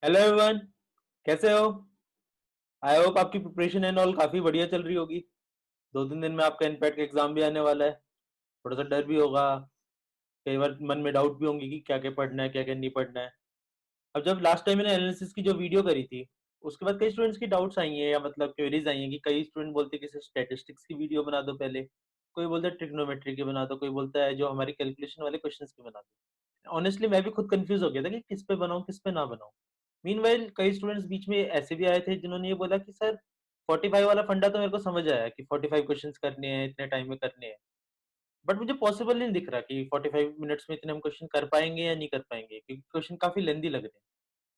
Hello everyone, कैसे हो? I hope आपकी प्रिपरेशन एंड ऑल काफ़ी बढ़िया चल रही होगी। 2-3 दिन में आपका एनपैट का एग्जाम भी आने वाला है। थोड़ा सा डर भी होगा, कई बार मन में डाउट भी होंगे कि क्या क्या पढ़ना है, क्या क्या नहीं पढ़ना है। अब जब लास्ट टाइम मैंने एनालिसिस की जो वीडियो करी थी, उसके बाद कई स्टूडेंट्स की डाउट्स आई हैं या मतलब क्वेरीज आई हैं कि कई स्टूडेंट बोलते हैं कि स्टैटिस्टिक्स की वीडियो बना दो पहले, कोई बोलता है ट्रिग्नोमेट्री की बना दो, कोई बोलता है जो हमारी कैलकुलेशन वाले क्वेश्चंस की बना दो। ऑनेस्टली मैं भी खुद कंफ्यूज हो गया था कि किस पे बनाऊं किस पे ना बनाऊं। मीनवाइल कई स्टूडेंट्स बीच में ऐसे भी आए थे जिन्होंने ये बोला कि सर 45 वाला फंडा तो मेरे को समझ आया कि 45 क्वेश्चंस करने हैं, इतने टाइम में करने हैं। बट मुझे पॉसिबल नहीं दिख रहा कि 45 मिनट्स में इतने हम क्वेश्चन कर पाएंगे या नहीं कर पाएंगे, क्योंकि क्वेश्चन काफी लेंदी लग रहे हैं।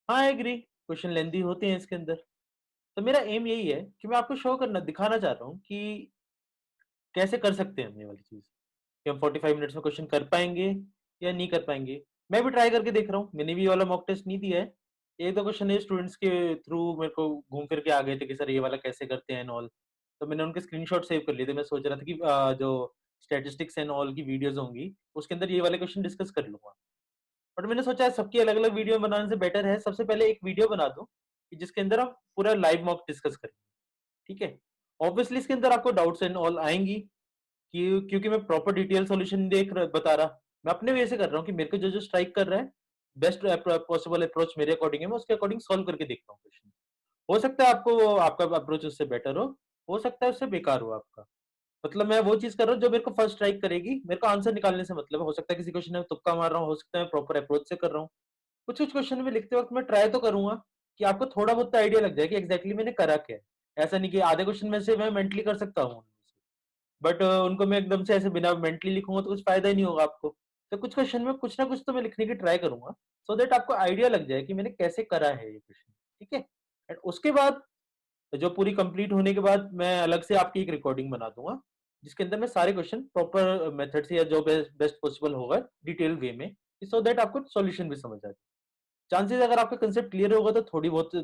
हाँ, आई एग्री, क्वेश्चन लेंदी होते हैं इसके अंदर। तो मेरा एम यही है कि मैं आपको शो करना दिखाना चाह रहा हूँ कि कैसे कर सकते हैं हम ये वाली चीज, कि हम 45 मिनट्स में क्वेश्चन कर पाएंगे या नहीं कर पाएंगे। मैं भी ट्राई करके देख रहा हूँ, मैंने भी ये वाला मॉक टेस्ट नहीं दिया है। एक दो क्वेश्चन स्टूडेंट्स के थ्रू मेरे को घूम फिर के आ गए थे कि सर ये वाला कैसे करते हैं एंड ऑल। तो मैंने उनके स्क्रीनशॉट सेव कर लिए थे। मैं सोच रहा था कि जो स्टैटिस्टिक्स एंड ऑल की वीडियोस होंगी उसके अंदर ये वाले क्वेश्चन डिस्कस कर लूंगा। बट मैंने सोचा सबकी अलग अलग वीडियो बनाने से बेटर है सबसे पहले एक वीडियो बना दूं कि जिसके अंदर हम पूरा लाइव मॉक डिस्कस करें। ठीक है। ऑब्वियसली इसके अंदर आपको डाउट्स एंड ऑल आएंगी क्योंकि मैं प्रॉपर डिटेल सॉल्यूशन बता रहा। मैं अपने वे से कर रहा हूँ कि मेरे को जो जो स्ट्राइक कर रहा है, बेस्ट पॉसिबल अप्रोच मेरे अकॉर्डिंग है, मैं उसके अकॉर्डिंग सॉल्व करके देखता हूँ क्वेश्चन। हो सकता है आपको आपका अप्रोच उससे बेटर हो सकता है उससे बेकार हो आपका। मतलब मैं वो चीज कर रहा हूँ जो मेरे को फर्स्ट स्ट्राइक करेगी, मेरे को आंसर निकालने से मतलब है। हो सकता है किसी क्वेश्चन में तुक्का मार रहा हूँ, हो सकता है मैं प्रॉपर अप्रोच से कर रहा हूँ। कुछ कुछ क्वेश्चन में लिखते वक्त मैं ट्राई तो करूंगा कि आपको थोड़ा बहुत आइडिया लग जाए कि एग्जैक्टली मैंने करा क्या है। ऐसा नहीं कि आधे क्वेश्चन में से मैं मेंटली कर सकता हूँ, बट उनको मैं एकदम से ऐसे बिना मेंटली लिखूंगा तो कुछ फायदा ही नहीं होगा आपको। तो कुछ क्वेश्चन में कुछ ना कुछ तो मैं लिखने की ट्राई करूंगा, सो दैट आपको आइडिया लग जाए कि मैंने कैसे करा है ये क्वेश्चन। ठीक है। एंड उसके बाद जो पूरी कंप्लीट होने के बाद मैं अलग से आपकी एक रिकॉर्डिंग बना दूंगा जिसके अंदर मैं सारे क्वेश्चन प्रॉपर मेथड से या जो बेस्ट पॉसिबल होगा डिटेल वे में, सो दैट आपको सॉल्यूशन भी समझ आ जाए। चांसेस अगर आपका कंसेप्ट क्लियर होगा तो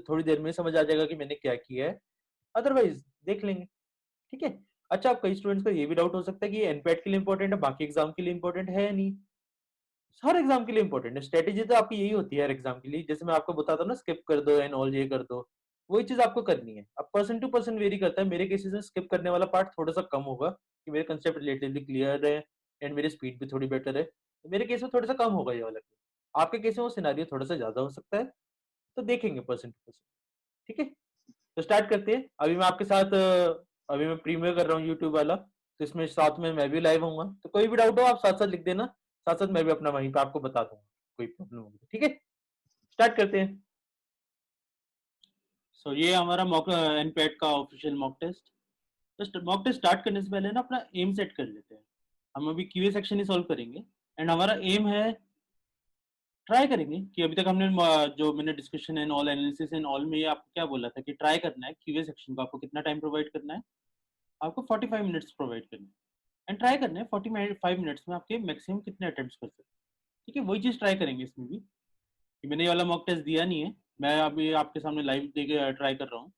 थोड़ी देर में समझ आ जाएगा कि मैंने क्या किया है। अदरवाइज देख लेंगे। ठीक है। अच्छा, अब कई स्टूडेंट्स को ये भी डाउट हो सकता है कि ये एनपैट के लिए इंपॉर्टेंट है, बाकी एग्जाम के लिए इंपॉर्टेंट है या नहीं। हर एग्जाम के लिए इंपॉर्टेंट है। स्ट्रेटेजी तो आपकी यही होती है हर एग्जाम के लिए, जैसे मैं आपको बताता हूँ ना, स्किप कर दो एंड ऑल ये कर दो। वही चीज आपको करनी है। अब पर्सन टू पर्सन वेरी करता है। मेरे केसेस में स्किप करने वाला पार्ट थोड़ा सा कम होगा कि मेरे कंसेप्ट रिलेटिवली क्लियर है एंड मेरी स्पीड भी थोड़ी बेटर है, तो मेरे केस में थोड़ा सा कम होगा ये वाला। आपके केस में वो सिनारियो थोड़ा सा ज्यादा हो सकता है। तो देखेंगे पर्सन टू पर्सन। ठीक है। तो स्टार्ट करते हैं। अभी मैं आपके साथ अभी मैं प्रीमियर कर रहा हूँ यूट्यूब वाला, तो इसमें साथ में मैं भी लाइव होऊंगा। तो कोई भी डाउट हो आप साथ साथ लिख देना, साथ साथ मैं भी अपना वहीं पे आपको बता दूंगा कोई प्रॉब्लम होगी तो। ठीक है। स्टार्ट करते हैं। सो ये हमारा मॉक एनपैट का ऑफिशियल मॉक टेस्ट। तो मॉक टेस्ट स्टार्ट करने से पहले ना अपना एम सेट कर लेते हैं। हम अभी क्यूए सेक्शन ही सॉल्व करेंगे एंड हमारा एम है, ट्राई करेंगे कि अभी तक हमने जो मैंने discussion and all analysis and all में ये आपको क्या बोला था कि ट्राई करना है क्यूए सेक्शन को आपको कितना टाइम प्रोवाइड करना है। आपको 45 मिनट्स प्रोवाइड करना है एंड ट्राई करना है 45 मिनट्स में आपके मैक्सिमम कितने अटेम्प्ट्स कर सकते हैं। ठीक है, वही चीज़ ट्राई करेंगे इसमें भी कि मैंने ये वाला मॉक टेस्ट दिया नहीं है, मैं अभी आपके सामने लाइव देके ट्राई कर रहा हूँ।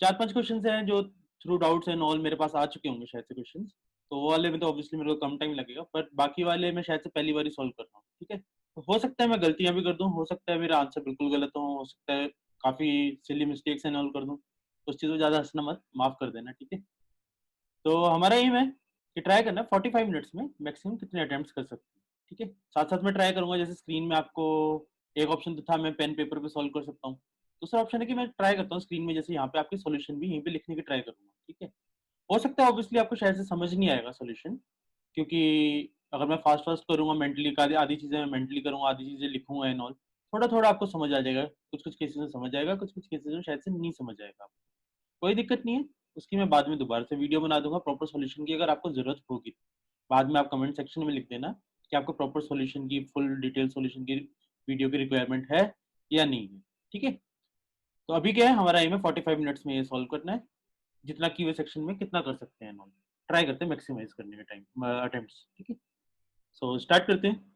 4-5 क्वेश्चन हैं जो थ्रू डाउट्स एंड ऑल मेरे पास आ चुके होंगे शायद से क्वेश्चन, तो वो वाले में तो ऑब्वियसली मेरे को कम टाइम लगेगा, बट बाकी वाले मैं शायद से पहली बार ही सॉल्व कर रहा हूँ। ठीक है। तो हो सकता है मैं गलतियां भी कर दूं, हो सकता है मेरा आंसर बिल्कुल गलत हो सकता है काफी सिली मिस्टेक्स एंड ऑल कर दूं, तो उस चीज़ में ज़्यादा हंसना मत, माफ कर देना। ठीक है। तो हमारा एम है कि ट्राई करना है 45 मिनट्स में मैक्सिमम कितने अटेम्प्ट्स कर सकते हैं। ठीक है। साथ साथ में ट्राई करूंगा, जैसे स्क्रीन में आपको एक ऑप्शन तो था मैं पेन पेपर पे सॉल्व कर सकता हूँ, दूसरा ऑप्शन है कि मैं ट्राई करता हूँ स्क्रीन में, जैसे यहाँ पे आपके सॉल्यूशन भी यहीं पे लिखने की ट्राई करूंगा। ठीक है। हो सकता है ऑब्वियसली आपको शायद से समझ नहीं आएगा सॉल्यूशन, क्योंकि अगर मैं फास्ट फास्ट करूंगा मेंटली, आधी चीजें मैं मेंटली करूंगा, आधी चीजें लिखूंगा एंड ऑल, थोड़ा थोड़ा आपको समझ आ जाएगा, कुछ कुछ केसेस में समझ आएगा, कुछ कुछ केसेस में शायद से नहीं समझ आएगा। कोई दिक्कत नहीं है, उसकी मैं बाद में दोबारा से वीडियो बना दूंगा प्रॉपर सॉल्यूशन की, अगर आपको जरूरत होगी। बाद में आप कमेंट सेक्शन में लिख देना कि आपको प्रॉपर सॉल्यूशन की, फुल डिटेल सॉल्यूशन की वीडियो की रिक्वायरमेंट है या नहीं है। ठीक है। तो अभी क्या है, हमारा एम है 45 मिनट्स में ये सॉल्व करना है, जितना की सेक्शन में कितना कर सकते हैं नॉन, ट्राई करते हैं मैक्सिमाइज करने के टाइम अटेम्प्ट्स। ठीक है। सो स्टार्ट करते हैं।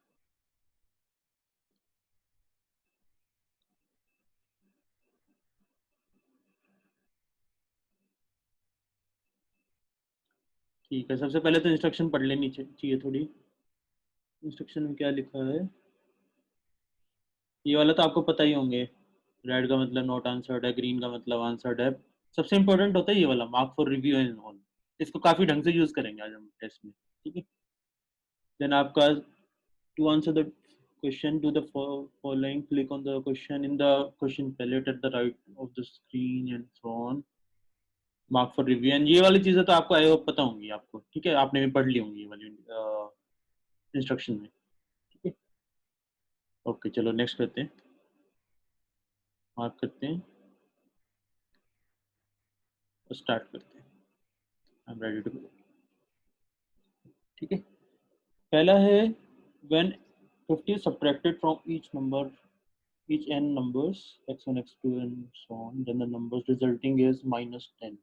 ठीक है, सबसे पहले तो इंस्ट्रक्शन पढ़ लेनी चाहिए थोड़ी। इंस्ट्रक्शन में क्या लिखा है, ये वाला तो आपको पता ही होंगे। रेड का मतलब नॉट आंसर्ड है, ग्रीन का मतलब आंसर्ड है। सबसे इंपॉर्टेंट होता है ये वाला mark for review and all, इसको काफी ढंग से यूज करेंगे आज हम टेस्ट में, ठीक है। देन आपका to answer the question to the following click on the question in the question palette at the right of the screen and so on. Mark for review and ये वाली चीजें तो आपको आई होप पता होंगी आपको, ठीक है, आपने भी पढ़ ली होंगी ये वाली इंस्ट्रक्शन में, ठीक है। ओके चलो नेक्स्ट करते हैं, मार्क करते हैं और स्टार्ट करते हैं। I am ready to go, ठीक है। पहला है when 50 subtracted from each n numbers x1 x2 and so on, then the numbers resulting is -10.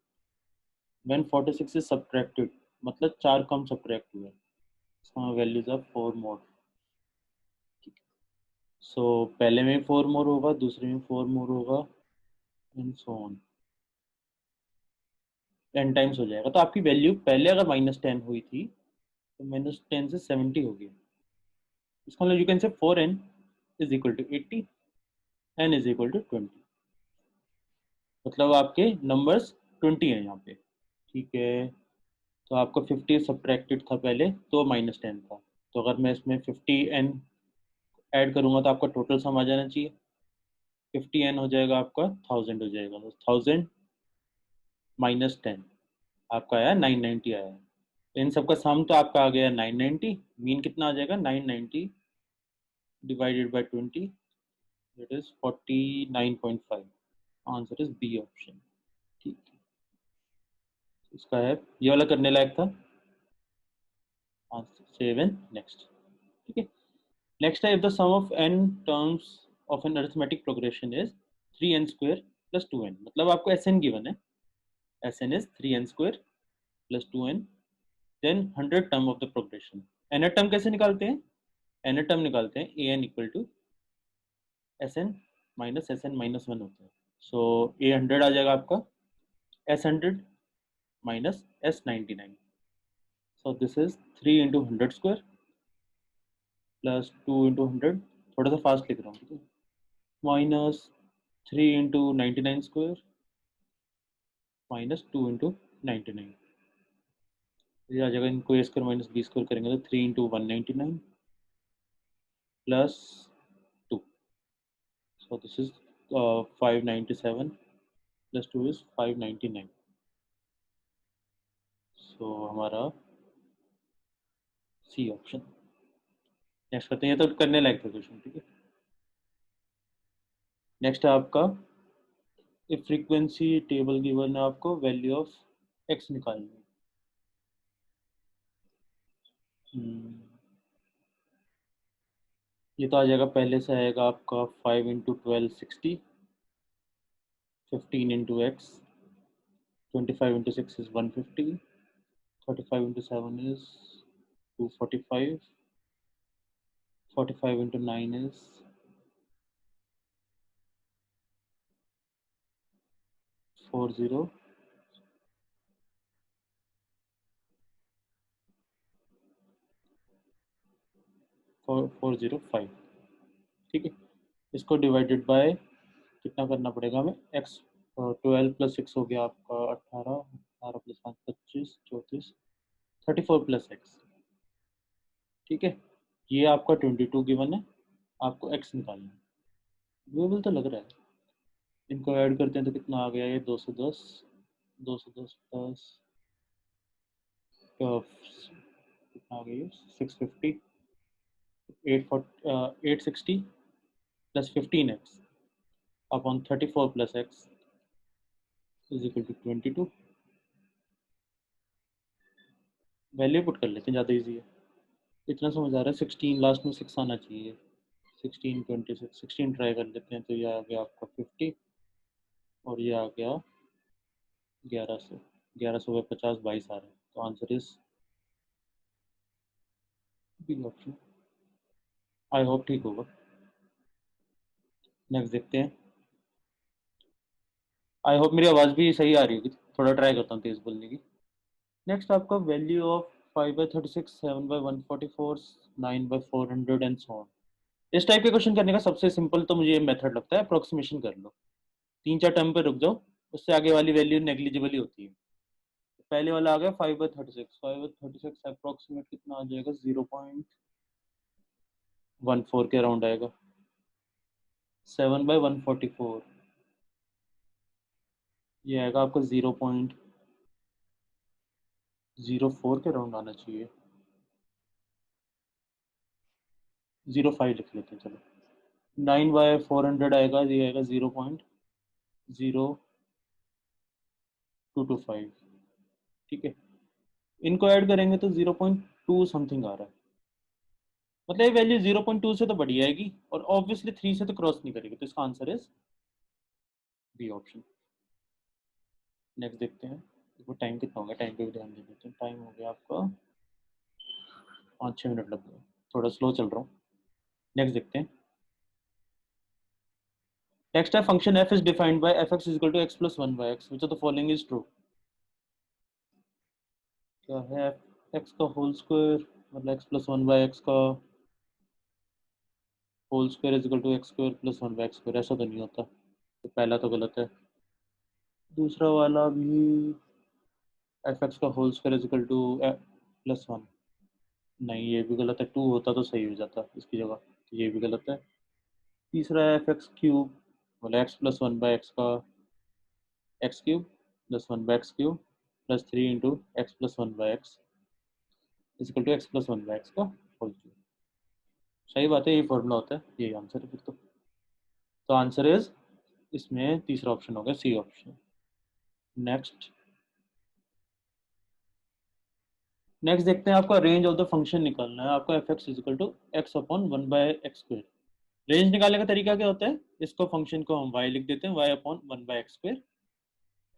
When 46 is subtracted, मतलब 4 कम सब्ट्रैक्ट हुआ है, इसका वैल्यूज ऑफ 4 मोर। सो पहले में 4 मोर होगा, दूसरे में 4 मोर होगा एंड सो ऑन, 10 टाइम्स हो जाएगा। तो आपकी वैल्यू पहले अगर -10 हुई थी तो -10 से 70 हो गई। इसका मतलब you can say 4n is equal to 80, n is equal to 20, मतलब आपके नंबर्स 20 है यहाँ पे, ठीक है। तो आपका 50 सब्ट्रैक्टेड था पहले तो -10 था, तो अगर मैं इसमें 50n ऐड करूंगा तो आपका टोटल सम आ जाना चाहिए। 50n हो जाएगा आपका 1000 हो जाएगा, तो 1000 -10 आपका आया 990 आया। तो इन सबका सम तो आपका आ गया 990, मीन कितना आ जाएगा 990 divided by 20, that is 49.5। Answer is B option, ठीक है। इसका है ये वाला करने लायक था। आंसर सेव एंड नेक्स्ट, ठीक है। नेक्स्ट है if the sum of n terms of an arithmetic progression is 3n square plus 2n, मतलब आपको Sn गिवन है, Sn is 3n square plus 2n, then 100 term of the progression. nth term कैसे निकालते हैं, nth term निकालते हैं an equal to Sn minus 1 होता है। सो a 100 आ जाएगा आपका, s 100 minus s 99, so this is 3 into 100 square plus 2 into 100, थोड़ा सा फास्ट लिख रहा हूँ, ठीक है, minus 3 into 99 square minus 2 into 99, ये आ जाएगा। इनको ए स्क्वायर माइनस बी स्क्वायर करेंगे तो 3 into 199 plus 2, so this is 597 plus 2 is 599, सो हमारा सी ऑप्शन। नेक्स्ट करते हैं, ये तो करने लायक था क्वेश्चन, ठीक है। नेक्स्ट है आपका एक फ्रीक्वेंसी टेबल गिवन है, आपको वैल्यू ऑफ एक्स निकालनी है। ये तो आ जाएगा, पहले से आएगा आपका 5 into 12 60, 15 into x, 25 into 6 is 150, 35 into 7 is 245, 45 into 9 is 40 405, ठीक है। इसको डिवाइडेड बाय कितना करना पड़ेगा हमें, एक्स 12 प्लस 6 हो गया आपका 18, 18 प्लस 5 25, 34, 34 प्लस एक्स, ठीक है। ये आपका 22 गिवन है, आपको एक्स निकालना है, डूएबल तो लग रहा है। इनको ऐड करते हैं तो कितना आ गया, ये 210, 210 प्लस कितना आ गया, 650, 860 plus 15x upon 34 plus x is equal to 22। Value put कर लेते हैं, ज़्यादा इजी है। इतना समझ आ रहा है, 16 लास्ट में 6 आना चाहिए, 16 26 16 ट्राई कर लेते हैं, तो ये आ गया आपका 50 और ये आ गया 1100, 1100 में 50 22 आ रहा है, तो answer is B option. I hope ठीक होगा। नेक्स्ट देखते हैं, आई होप मेरी आवाज़ भी सही आ रही होगी, थोड़ा ट्राई करता हूँ तेज़ बोलने की। नेक्स्ट आपका value of 5/36, 7/144, 9/400 and so on. इस टाइप के क्वेश्चन करने का सबसे सिंपल तो मुझे ये मेथड लगता है, अप्रोक्सीमेशन कर लो, 3-4 टर्म पे रुक जाओ, उससे आगे वाली वैल्यू नेग्लिजिबल ही होती है। पहले वाला आ गया 5/36, 5/36 अप्रोक्सीमेट कितना आ जाएगा, 0.14 के अराउंड आएगा। 7/144 ये आएगा आपका 0.04 के अराउंड आना चाहिए, 0.5 लिख लेते हैं चलो। 9/400 आएगा, ये आएगा 0.0225। ठीक है, इनको ऐड करेंगे तो 0.2 समथिंग आ रहा है, मतलब ये वैल्यू 0.2 से तो बढ़ी आएगी और ऑब्वियसली 3 से तो क्रॉस नहीं करेगी, तो इसका answer is B option. Next देखते हैं, देखो टाइम कितना हो गया, टाइम पे भी ध्यान दे देते हैं। टाइम हो गया आपका 5-6 मिनट लग गए, थोड़ा स्लो चल रहा हूँ। नेक्स्ट देखते हैं। नेक्स्ट है function f is defined by fx is equal to x plus 1 by x, which of the following is true। क्या है, x का होल स्क्वायर मतलब x plus 1 by x का whole square is equal to x square plus 1 by x square, ऐसा तो नहीं होता, तो पहला तो गलत है। दूसरा वाला भी fx का whole square is equal to plus 1, नहीं ये भी गलत है, 2 होता तो सही हो जाता इसकी जगह, तो ये भी गलत है। तीसरा है fx क्यूब मतलब x प्लस 1 by x का x cube plus 1 by x cube plus 3 into x plus 1 by x is equal to x plus 1 by x का होल क्यूब। सही बात है, ये फॉर्मूला होता है, यही आंसर है फिर तो आंसर इज इसमें तीसरा ऑप्शन हो गया, सी ऑप्शन। नेक्स्ट नेक्स्ट देखते हैं, आपका रेंज ऑफ द फंक्शन निकालना है आपका F X is equal to X upon 1/x²। Range निकालने का तरीका क्या होता है, इसको फंक्शन को हम y लिख देते हैं, y upon 1/x²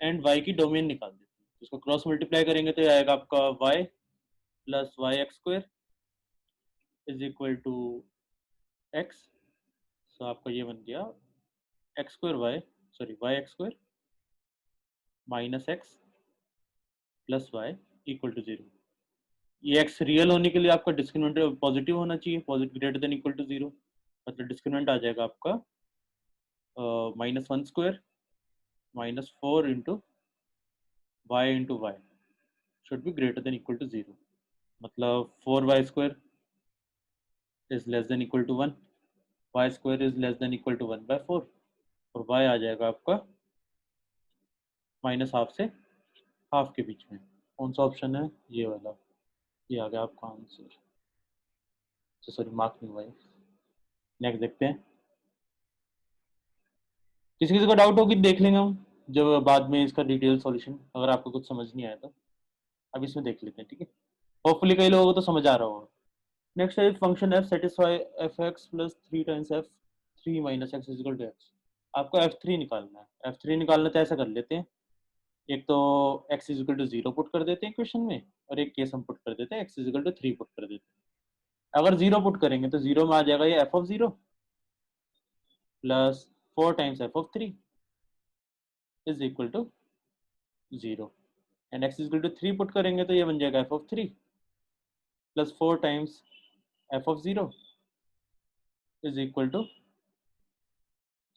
and y की डोमेन निकाल देते हैं। इसको क्रॉस मल्टीप्लाई करेंगे तो ये आएगा आपका y plus y(x²) is equal to x। So आपका ये बन गया y(x²) minus x plus y equal to 0। ये x रियल होने के लिए आपका डिस्क्रिमिनेंट पॉजिटिव होना चाहिए, positive greater than equal to 0, मतलब डिस्क्रिमिनेंट आ जाएगा आपका -1² -4 into y should be greater than equal to 0, मतलब 4y² is less than equal to 1, y² is less than equal to 1/4 और y आ जाएगा आपका -हाफ से हाफ के बीच में। कौन सा ऑप्शन है, ये वाला, ये आ गया आपका आंसर, सॉरी मार्क नहीं हुआ है। नेक्स्ट देखते हैं, किसी किसी को डाउट होगी देख लेंगे हम जब बाद में इसका डिटेल सॉल्यूशन, अगर आपको कुछ समझ नहीं आया तो अब इसमें देख लेते हैं, ठीक है। होपफुली कई लोगों को तो समझ आ रहा होगा। नेक्स्ट है function f satisfy F X plus 3 times F 3 minus X is equal to X. आपको f3 निकालना है, f3 निकालना तो ऐसा कर लेते हैं, एक तो x इजिकल टू 0 पुट कर देते हैं क्वेश्चन में और एक केस हम पुट कर देते हैं x इजिकल टू 3 पुट कर देते हैं। अगर 0 पुट करेंगे तो 0 में आ जाएगा ये f(0) plus 4 times f(3) is equal to 0 and x is equal to 3 put करेंगे तो ये बन जाएगा f(3) plus 4 times f(0) is equal to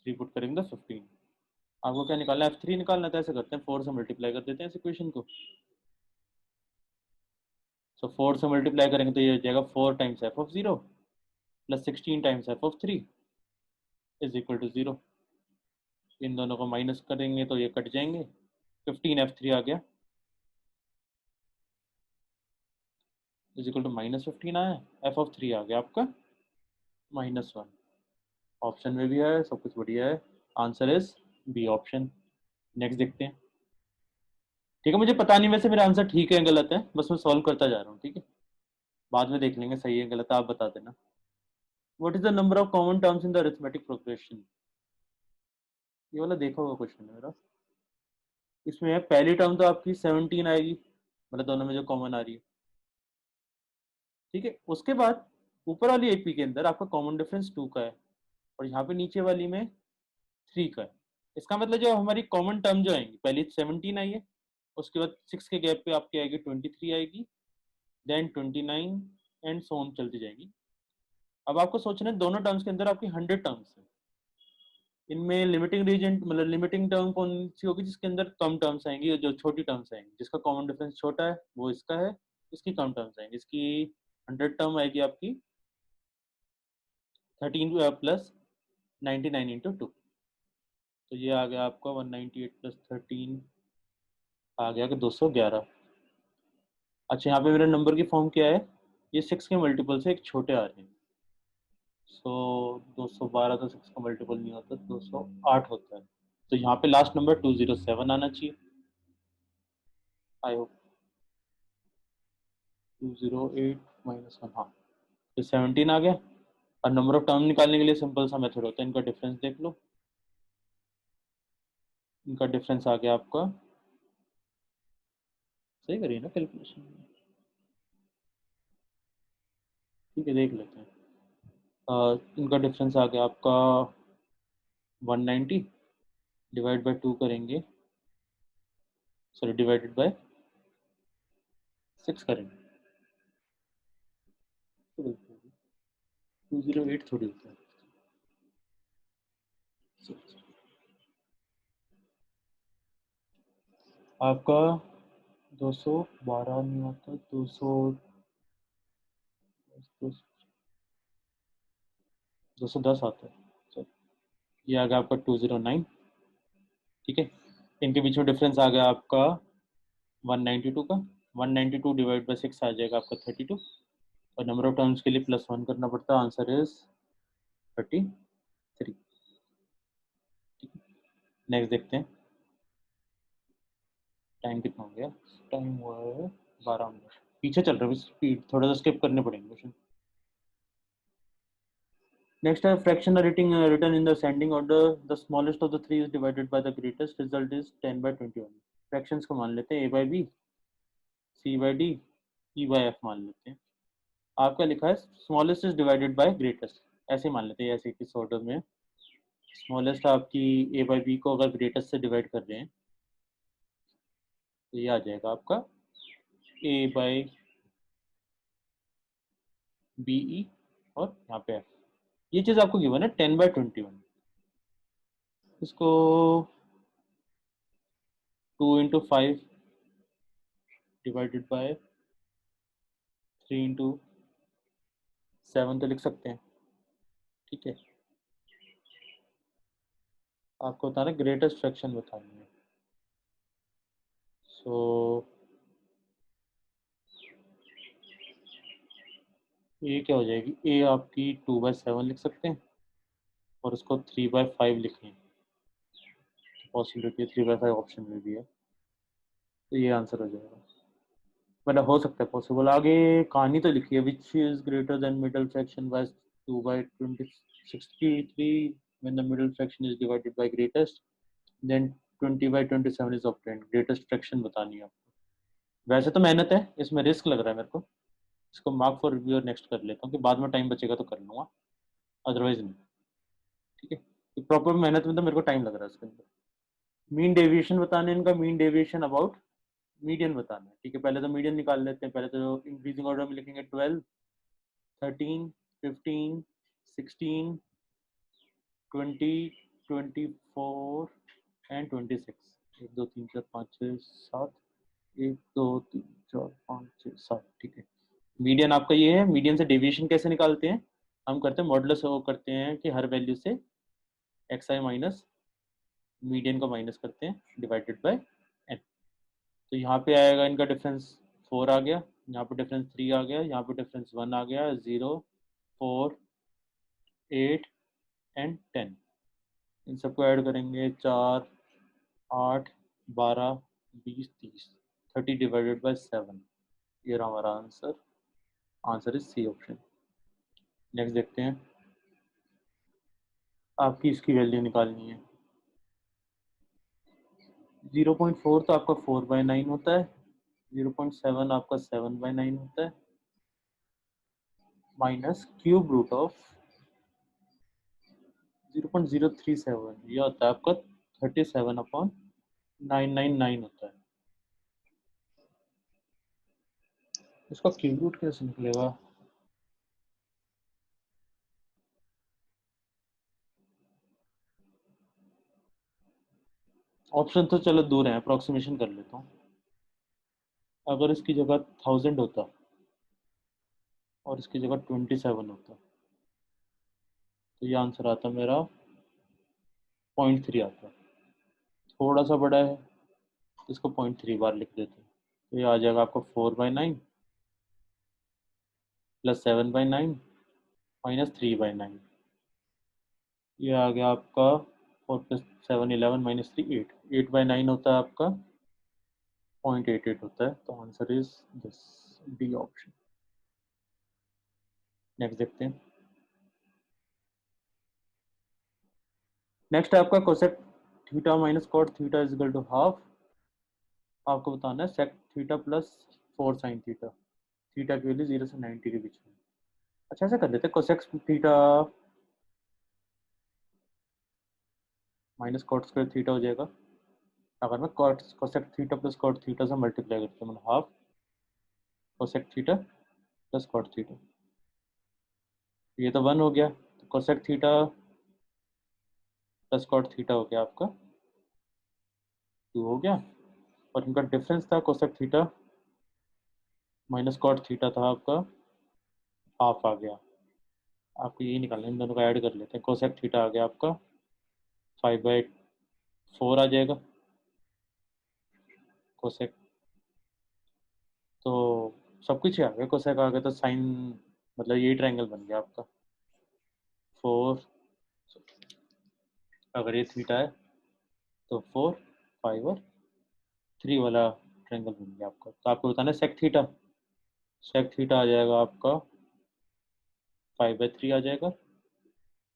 3 put करेंगे तो 15। आपको क्या निकालना है, f3 निकालना है, तो ऐसे करते हैं 4 से मल्टीप्लाई कर देते हैं इस इक्वेशन को। सो 4 से मल्टीप्लाई करेंगे तो ये हो जाएगा 4 times f(0) plus 16 times f(3) is equal to 0। इन दोनों को माइनस करेंगे तो ये कट जाएंगे, 15f(3) आ गया इज इक्वल टू -15 आया, f(3) आ गया आपका -1। ऑप्शन में भी है, सब कुछ बढ़िया है, answer is B option. Next देखते हैं, ठीक है। मुझे पता नहीं वैसे मेरा आंसर ठीक है गलत है, बस मैं सॉल्व करता जा रहा हूँ, ठीक है। बाद में देख लेंगे सही है गलत है, आप बता देना। What is the number of common terms in the arithmetic progression. ये वाला देखा होगा क्वेश्चन है मेरा। इसमें है पहली टर्म तो आपकी 17 आएगी, मतलब दोनों में जो कॉमन आ रही है, ठीक है। उसके बाद ऊपर वाली एपी के अंदर आपका कॉमन डिफरेंस 2 का है और यहाँ पे नीचे वाली में 3 का है। इसका मतलब जो हमारी कॉमन टर्म जो आएंगी, पहली 17 आई है, उसके बाद 6 के गैप पे आपकी आएगी 23 आएगी, देन 29 एंड सो ऑन चलती जाएगी। अब आपको सोचना है दोनों टर्म्स के अंदर आपकी 100 टर्म्स है। इनमें लिमिटिंग रीजन मतलब लिमिटिंग टर्म कौन सी होगी, जिसके अंदर कम टर्म्स आएंगी, जो छोटी टर्म्स आएंगी, जिसका कॉमन डिफरेंस छोटा है वो इसका है, इसकी कम टर्म्स आएंगी। इसकी 100 टर्म आएगी आपकी 13 प्लस 99 इंटू 2, तो ये आ गया आपका 198 प्लस 13 आ गया कि 211। अच्छा, यहाँ पे मेरा नंबर की फॉर्म क्या है, ये 6 के मल्टीपल से एक छोटे आ रहे हैं। सो 212 तो 6 का मल्टीपल नहीं होता, 208 होता है। तो यहाँ पे लास्ट नंबर 207 आना चाहिए। आई होप 208 माइनस 1, हाँ, तो 17 आ गया। और नंबर ऑफ टर्म निकालने के लिए सिंपल सा मेथड होता है, इनका डिफरेंस देख लो। इनका डिफरेंस आ गया आपका, सही करिए ना कैलकुलेशन, ठीक है देख लेते हैं। इनका डिफरेंस आ गया आपका 190, डिवाइड बाय 2 करेंगे, सॉरी डिवाइडेड बाय 6 करेंगे, तो 208 थोड़ी होता है। आपका 212 नहीं होता, 210 आता है। चलो, ये आ गया आपका 209, ठीक है। इनके बीच में डिफरेंस आ गया आपका 192 का, 192 डिवाइड बाय 6 आ जाएगा आपका 32, और नंबर ऑफ टर्म्स के लिए +1 करना पड़ता है, आंसर इज 33। नेक्स्ट देखते हैं, टाइम कितना हो गया, टाइम हुआ है 12 मिनट, पीछे चल रहा है स्पीड, थोड़ा सा स्किप करने पड़ेंगे question. Next, a fraction rating written in the ascending order. The smallest of the three is divided by the greatest. Result is 10 by 21. Fractions को मान लेते हैं a by b, c by d, e by f मान लेते हैं। आपका लिखा है smallest is divided by greatest, ऐसे मान लेते हैं, ऐसे किस ऑर्डर में। स्मॉलेस्ट आपकी a by b को अगर ग्रेटेस्ट से डिवाइड कर रहे हैं तो ये आ जाएगा आपका a by b e, और यहाँ पे f। ये चीज़ आपको गिवन है 10 by 21। इसको 2 इंटू 5 डिवाइडेड बाय 3 इंटू 7 तो लिख सकते हैं, ठीक है। आपको बताना ग्रेटेस्ट फ्रैक्शन बतानी है। सो ये क्या हो जाएगी, ए आपकी 2/7 लिख सकते हैं, और उसको 3/5 लिखें, पॉसिबिलिटी 3/5 ऑप्शन में भी है, तो ये आंसर हो जाएगा। मतलब हो सकता है पॉसिबल। आगे कहानी तो लिखी है, which is greater than middle fraction by 2/63 when the middle fraction is divided by greatest, then 20/27 is obtained। Greatest fraction बतानी है आपको। वैसे तो मेहनत है, इसमें रिस्क लग रहा है मेरे को, इसको मार्क फॉर रिव्यू और नेक्स्ट कर लेता हूँ कि बाद में टाइम बचेगा तो कर लूँगा, अदरवाइज नहीं, ठीक है। प्रॉपर मेहनत में तो मेरे को टाइम लग रहा है इसके अंदर। मीन डेविएशन बताने, इनका मीन डेविएशन अबाउट मीडियन बताना है, ठीक है। पहले तो मीडियन निकाल लेते हैं, पहले तो इंक्रीजिंग ऑर्डर में लिखेंगे 12, 13, 15, 16, 20, 24 एंड 26। 1 2 3 4 5 6 7, 1 2 3 4 5 6 7, ठीक है। मीडियन आपका ये है। मीडियन से डेविएशन कैसे निकालते हैं, हम करते हैं मॉडुलस करते हैं कि हर वैल्यू से एक्स आई माइनस मीडियन को माइनस करते हैं डिवाइडेड बाय एन। तो यहाँ पे आएगा इनका डिफरेंस 4 आ गया, यहाँ पे डिफरेंस 3 आ गया, यहाँ पे डिफरेंस 1 आ गया, 0, 4, 8 एंड 10। इन सबको ऐड करेंगे, 4, 8, 12, 20, 30, 30 डिवाइडेड बाय 7। ये रहा हमारा answer, answer is C option. Next देखते हैं, आपकी इसकी वैल्यू निकालनी है। 0.4 तो आपका 4/9 होता है, 0.7 आपका 7/9 होता है, माइनस क्यूब रूट ऑफ 0.037, ये होता है आपका 37/999 होता है। इसका क्यूब रूट कैसे निकलेगा, ऑप्शन तो चलो दूर है, अप्रोक्सीमेशन कर लेता हूँ। अगर इसकी जगह 1000 होता और इसकी जगह 27 होता तो ये आंसर आता मेरा 0.3 आता। थोड़ा सा बड़ा है तो इसको 0.3 बार लिख देते हैं। तो ये आ जाएगा आपका 4/9 प्लस 7/9 माइनस 3/9। ये आ गया आपका 4 + 7 11 माइनस 3 8। 8/9 होता है आपका 0.88 होता है। तो answer is this, D option. Next देखते हैं। नेक्स्ट है आपका cosec theta minus cot theta is equal to half. आपको बताना है sec theta plus 4 sin theta. Theta की वैल्यू 0 से 90 के बीच में। अच्छा ऐसा कर लेते हैं, cosec theta minus cot square theta हो जाएगा। अगर मैं cot cosec theta plus cot theta से मल्टीप्लाई करता हूँ, मतलब half cosec theta plus cot theta. ये तो 1 हो गया। तो cosec theta plus cot theta हो गया आपका 2 हो गया। और इनका डिफरेंस था cosec theta minus cot theta था आपका हाफ आ गया। आपको यही निकालना है, इन दोनों को ऐड कर लेते हैं। कोसेक थीटा आ गया आपका 5/4 आ जाएगा। कोसेक तो सब कुछ ही आ गया। कोसेक आ गया तो साइन, मतलब यही ट्रायंगल बन गया आपका 4। अगर ये थीटा है तो 4 5 और 3 वाला ट्रायंगल बन गया आपका। तो आपको बताना है सेक थीटा। सेक थीटा आ जाएगा आपका 5/3 आ जाएगा।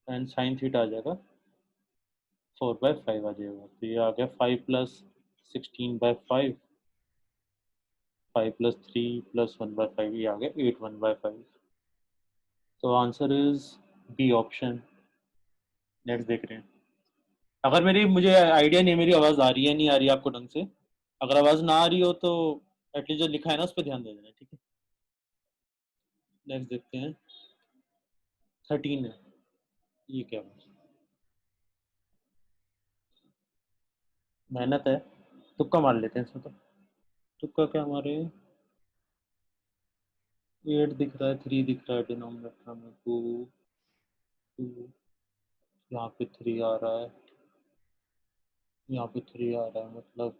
एंड साइन थीटा आ जाएगा 4/5 आ जाएगा। तो ये आ गया 5 + 16/5, 5 + 3 + 1/5, ये आ गया 8 1/5। तो answer is B option. Next देख रहे हैं। अगर मेरी मुझे आइडिया नहीं है मेरी आवाज़ आ रही है नहीं आ रही है आपको ढंग से। अगर आवाज़ ना आ रही हो तो एटलीस्ट जो लिखा है ना उस पर ध्यान दे देना, ठीक है। नेक्स्ट देखते हैं। 13 है। ये क्या है? मेहनत है। तुक्का मार लेते हैं इसमें तो। तुक्का क्या मारे? 8 दिख रहा है, 3 दिख रहा है डिनोमिनेटर में, 2 यहाँ पे 3 आ रहा है, यहाँ पे 3 आ रहा है, मतलब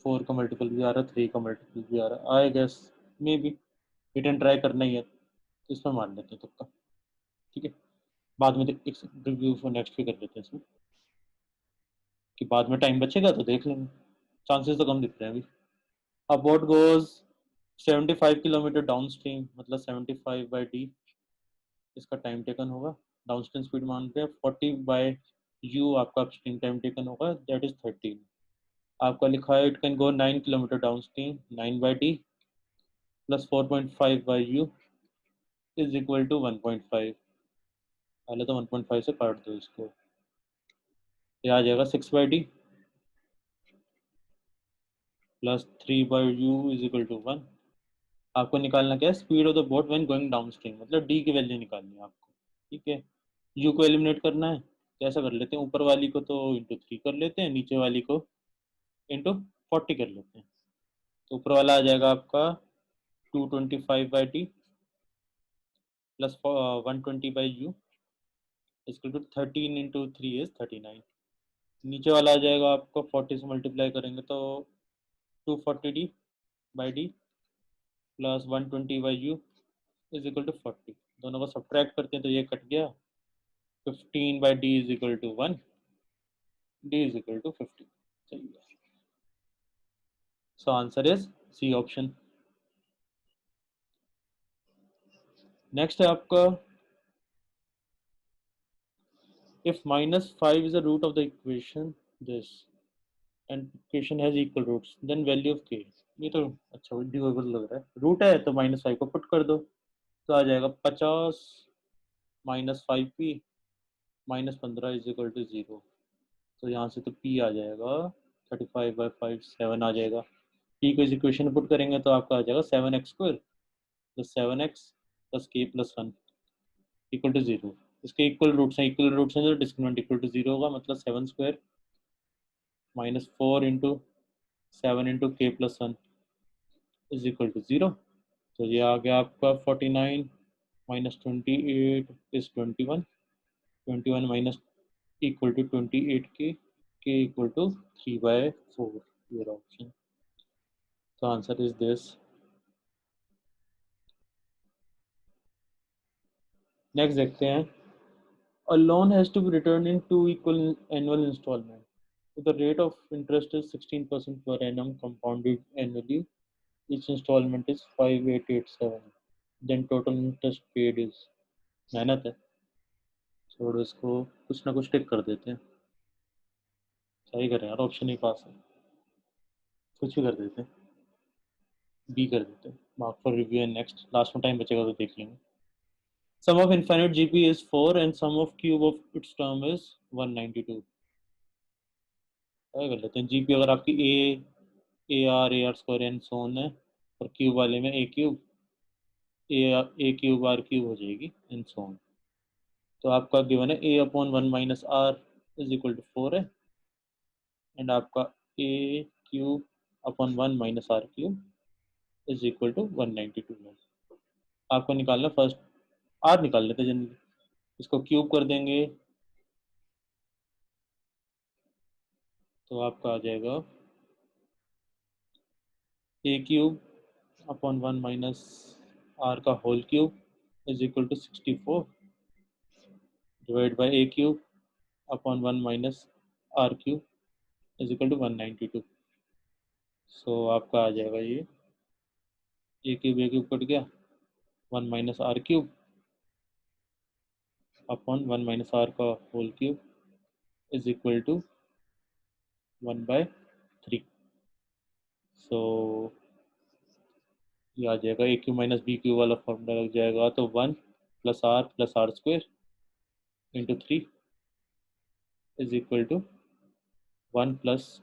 4 का मल्टीपल भी आ रहा है, 3 का मल्टीपल भी आ रहा है। I guess maybe hit and trial करना ही है तो इसमें मान लेते हैं तुक्का, ठीक है। बाद में रिव्यू फॉर नेक्स्ट भी कर लेते हैं इसमें, कि बाद में टाइम बचेगा तो देख लेंगे। चांसेस तो कम दिख रहे हैं अभी। अब boat goes 75 kilometre downstream, मतलब 75/d इसका टाइम टेकन होगा। डाउन स्ट्रीम स्पीड मानते हैं 40/u आपका अपस्ट्रीम टाइम टेकन होगा, दैट इज 13। आपका लिखा है it can go 9 kilometre downstream, 9/d plus 4.5/u is equal to 1.5। पहले तो 1.5 से काट दो इसको, ये आ जाएगा 6/d plus 3/u is equal to 1। आपको निकालना क्या है? Speed of the boat when going down stream, मतलब डी की वैल्यू निकालनी है आपको, ठीक है। यू को एलिमिनेट करना है तो ऐसा कर लेते हैं, ऊपर वाली को तो इंटू 3 कर लेते हैं, नीचे वाली को इंटू 40 कर लेते हैं। तो ऊपर वाला आ जाएगा आपका 225/d प्लस 120/u इसको टू 13 इंटू 3 इज 39। नीचे वाला आ जाएगा आपको 40 से मल्टीप्लाई करेंगे तो 240d/d plus 120/u is equal to 40। दोनों को सब्ट्रैक्ट करते हैं तो ये कट गया। 15/d is equal to 1, d is equal to 50। सही है। So answer is C option. Next है आपका, if -5 is the root of the equation this and equation has equal roots then value of k। ये तो अच्छा डिवाइबल लग रहा है। रूट है तो -5 को पुट कर दो तो आ जाएगा 50 -5p -15 इज इक्वल टू 0। तो यहाँ से तो p आ जाएगा 35/5 7 आ जाएगा। p को इस इक्वेशन में पुट करेंगे तो आपका आ जाएगा 7x² plus 7x plus k plus 1 equal to 0। इसके इक्वल रूट्स हैं तो डिस्क्रिमिनेंट इक्वल टू 0 होगा, मतलब 7² -4 इंटू 7 इंटू के प्लस 1 इज इक्वल टू 0। तो ये आ गया आपका 49 -28 इज 21, 21 माइनस इक्वल टू 28 के इक्वल टू 3/4 ये ऑप्शन। तो आंसर इज दिस। नेक्स्ट देखते हैं। A loan has to be returned in 2 equal annual installments. So the rate of interest is 16% per annum compounded annually. Each installment is 5887. Then total interest paid is, मेहनत है, छोड़ो इसको, कुछ ना कुछ टिक कर देते हैं। क्या ही करें यार, ऑप्शन ही पास है, कुछ भी कर देते हैं, बी कर देते हैं। Mark for review and next, last में टाइम बचेगा तो देख लेंगे। Sum of infinite GP is 4 and sum of cube of its term is 192. क्या कर लेते हैं, जीपी अगर आपकी ए आर स्क्वायर एन सोन है और क्यूब वाले में ए क्यूब आर क्यूब हो जाएगी एन सोन। तो आपका गिवन है a upon 1 minus r is equal to 4 है, एंड आपका a cube upon 1 minus r cube is equal to 192 है। आपको निकालना फर्स्ट आर निकाल लेते हैं जनरली, इसको क्यूब कर देंगे तो आपका आ जाएगा a cube upon 1 minus r का whole cube is equal to 64 divide by a cube upon 1 minus r cube is equal to 192। So आपका आ जाएगा ये ए क्यूब कट गया, 1 minus r cube upon 1 minus r का whole cube is equal to 1/3। So ये आ जाएगा a cube minus b cube वाला फॉर्मूला लग जाएगा, तो 1 plus R square into 3 is equal to 1 plus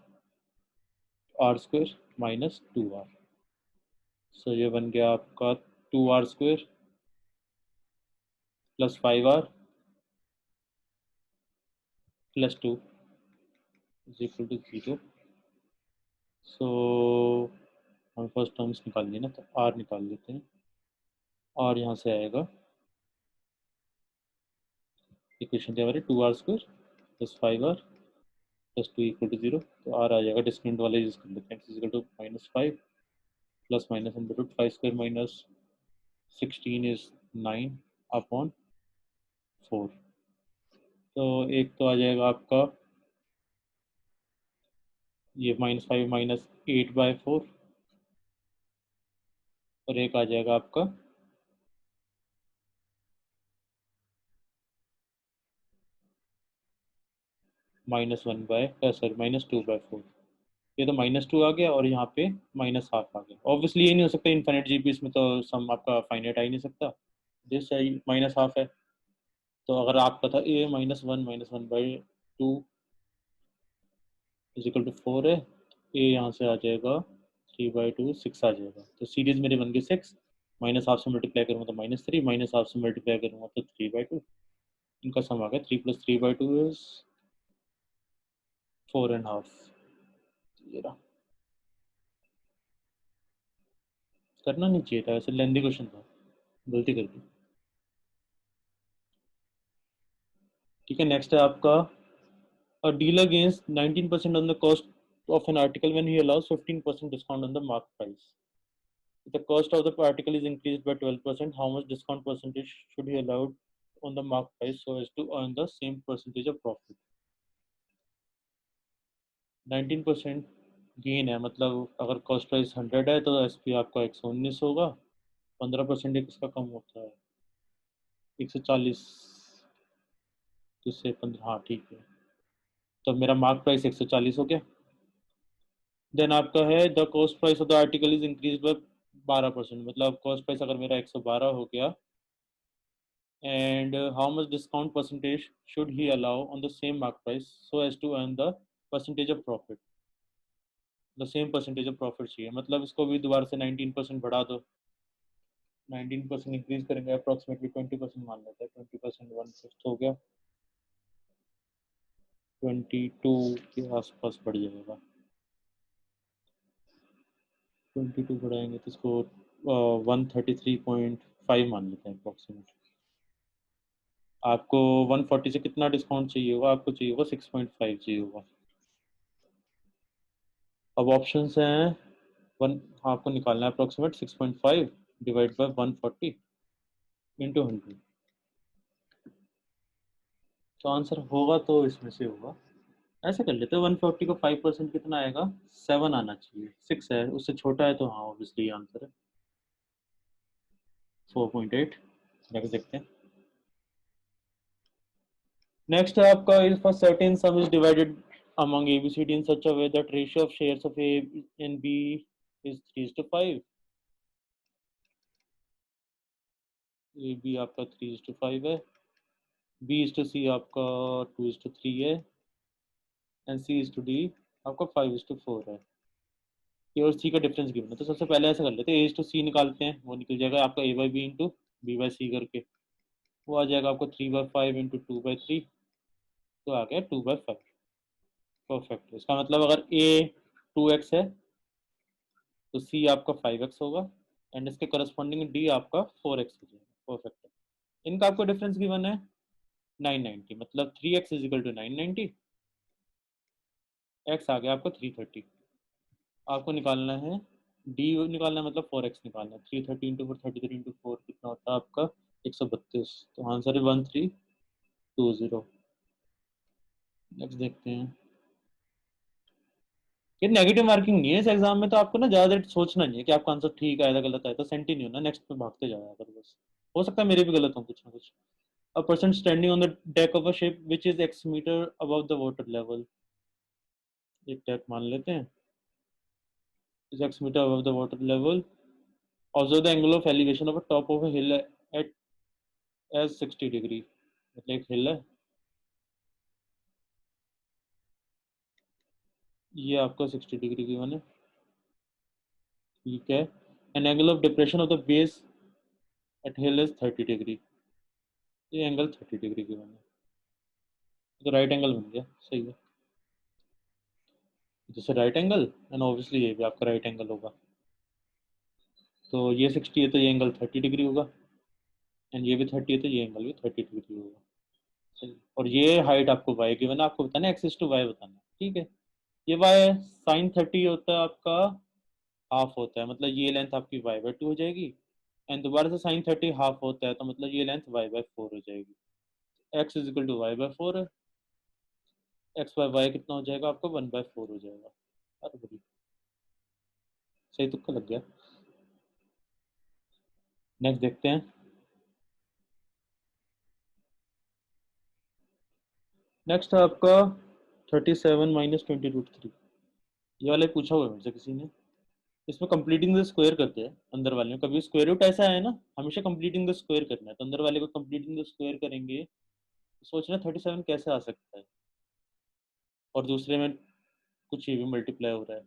R square minus 2r। So ये बन गया आपका 2r square plus 5r plus 2 is equal to 0। So हम फर्स्ट टर्म्स निकाल लिए ना, तो r निकाल लेते हैं। और यहाँ से आएगा इक्वेशन क्या हमारी 2r square plus 5r plus 2 equal to 0। तो r आ जाएगा, डिस्क्रिमिनेंट वाला यूज कर लेते हैं, x equal to -5 plus minus under root 5 square minus 16 is 9 upon 4। तो एक तो आ जाएगा आपका ये -5 माइनस 8/4 और एक आ जाएगा आपका -2/4। ये तो -2 आ गया और यहाँ पे -1/2 आ गया। ऑब्वियसली ये नहीं हो सकता इनफाइनाइट जीपी, इसमें तो सम आपका फाइनाइट आ ही नहीं सकता, दिस -1/2 है। तो अगर आपका था ए -1/2 इज इक्वल टू 4 है, ए यहाँ से आ जाएगा 3/2 6 आ जाएगा। तो सीरीज मेरी बन गई 6, -1/2 से मल्टीप्लाई करूँगा तो -3, -1/2 से मल्टीप्लाई करूँगा तो 3/2। इनका सम आ गया 3 + 3/2 इज 4.5। ये रहा, करना नहीं चाहिए था वैसे, लेंदी क्वेश्चन था, गलती कर दी। ठीक है, नेक्स्ट है आपका a dealer gains 19% on the cost of an article when he allows 15% discount on the mark price. If the cost of the article is increased by 12%, how much discount percentage should he allow on the mark price so as to earn the same percentage of profit? 19% gain है, मतलब अगर cost price 100 है तो SP आपका 119 होगा, 15% इसका कम होता है 140, जिससे 15, हाँ ठीक है। तो मेरा मार्क प्राइस 140 हो गया। देन आपका है the cost price of the article is increase by 12%, मतलब कॉस्ट प्राइस अगर मेरा 112 हो गया, and how much discount percentage should he allow on the same mark price so as to earn the percentage of profit. The same percentage of profit चाहिए, मतलब इसको भी दोबारा से 19% बढ़ा दो, 19% इंक्रीज करेंगे अप्रॉक्सीमेटली 20% मान लेते हैं, 20% 1/5 हो गया, 22 के आसपास बढ़ जाएगा। 22 बढ़ाएंगे तो इसको 133.5 मान लेते हैं अप्रोक्सीमेट। आपको 140 से कितना डिस्काउंट चाहिए होगा? आपको चाहिए होगा 6.5 चाहिए होगा। अब ऑप्शंस हैं वन, आपको निकालना है अप्रोक्सीमेट 6.5 डिवाइड बाय 140 इंटू 100। तो आंसर होगा तो इसमें से होगा, ऐसे कर लेते हैं। 140 को 5% कितना आएगा? 7 आना चाहिए। 6 है, उससे छोटा है तो हाँ ऑब्वियसली आंसर है 4.8। नेक्स्ट देखते हैं। नेक्स्ट है आपका, if a certain some is divided among ABCD in such a way that ratio of shares of A and B is 3:5। A B आपका 3:5 है, B/C आपका 2:3 है, एंड C/D आपका 5:4 है। ए और सी का डिफरेंस गिवन है, तो सबसे पहले ऐसा कर लेते हैं, A/C निकालते हैं। वो निकल जाएगा आपका A/B इंटू B/C करके, वो आ जाएगा आपको 3/5 इंटू 2/3, तो आ गया 2/5। परफेक्ट। इसका मतलब अगर A 2x है तो C आपका 5x होगा, एंड इसके करस्पॉन्डिंग D आपका 4x हो जाएगा। परफेक्ट है। इनका आपको डिफरेंस गिवन है 990, मतलब 3x is equal to 990, x आ गया आपको 330। आपको निकालना है D, निकालना है मतलब 4x निकालना है। 330 इंटू 4, 33 इंटू 4 कितना होता है आपका 132। तो आंसर है 1320। नेक्स्ट देखते हैं। ये नेगेटिव मार्किंग नहीं है इस एग्जाम में, तो आपको ना ज्यादा देर सोचना नहीं है कि आपका आंसर ठीक आया था गलत आया था, सेंट ही नहीं होना, नेक्स्ट पे भागते जाया कर बस। हो सकता है मेरे भी गलत हो कुछ ना कुछ। A person standing on the deck of a ship which is x metre above the water level. एक डेक मान लेते हैं, is x metre above the water level, observe the angle of elevation of a top of a hill at as 60 degree. मतलब एक हिल है, ये आपका 60 degree की वन है, ठीक है। And angle of depression of the base at hill is 30 degree, ये एंगल 30 डिग्री की वन है, तो राइट एंगल बन गया। सही है, जैसे राइट एंगल, एंड ऑब्वियसली ये भी आपका राइट एंगल होगा। तो ये 60 है तो ये एंगल 30 डिग्री होगा, एंड ये भी 30 है तो ये एंगल भी 30 डिग्री होगा। सही। और ये हाइट आपको वाई गिवन है, आपको बताना है एक्सिस टू वाई बताना है, ठीक है। ये वाई साइन 30 होता है आपका हाफ होता है, मतलब ये लेंथ आपकी y/2 हो जाएगी, एंड दोबारा से साइन 30 हाफ होता है तो मतलब ये लेंथ y/4 हो जाएगी। x is equal to y/4 है, x/y कितना हो जाएगा आपको 1/4 हो जाएगा। अरे बड़ी सही, तुक्का लग गया। नेक्स्ट देखते हैं। नेक्स्ट है आपका 37 माइनस 20√3। ये वाला पूछा हुआ है मेरे से किसी ने। इसमें कंप्लीटिंग द स्क्वायर करते हैं अंदर वाले में, कभी स्क्वायर रूट ऐसा है ना, हमेशा कंप्लीटिंग द स्क्वायर करना है, तो अंदर वाले को कंप्लीटिंग द स्क्वायर करेंगे, तो सोचना 37 कैसे आ सकता है, और दूसरे में कुछ ये भी मल्टीप्लाई हो रहा है।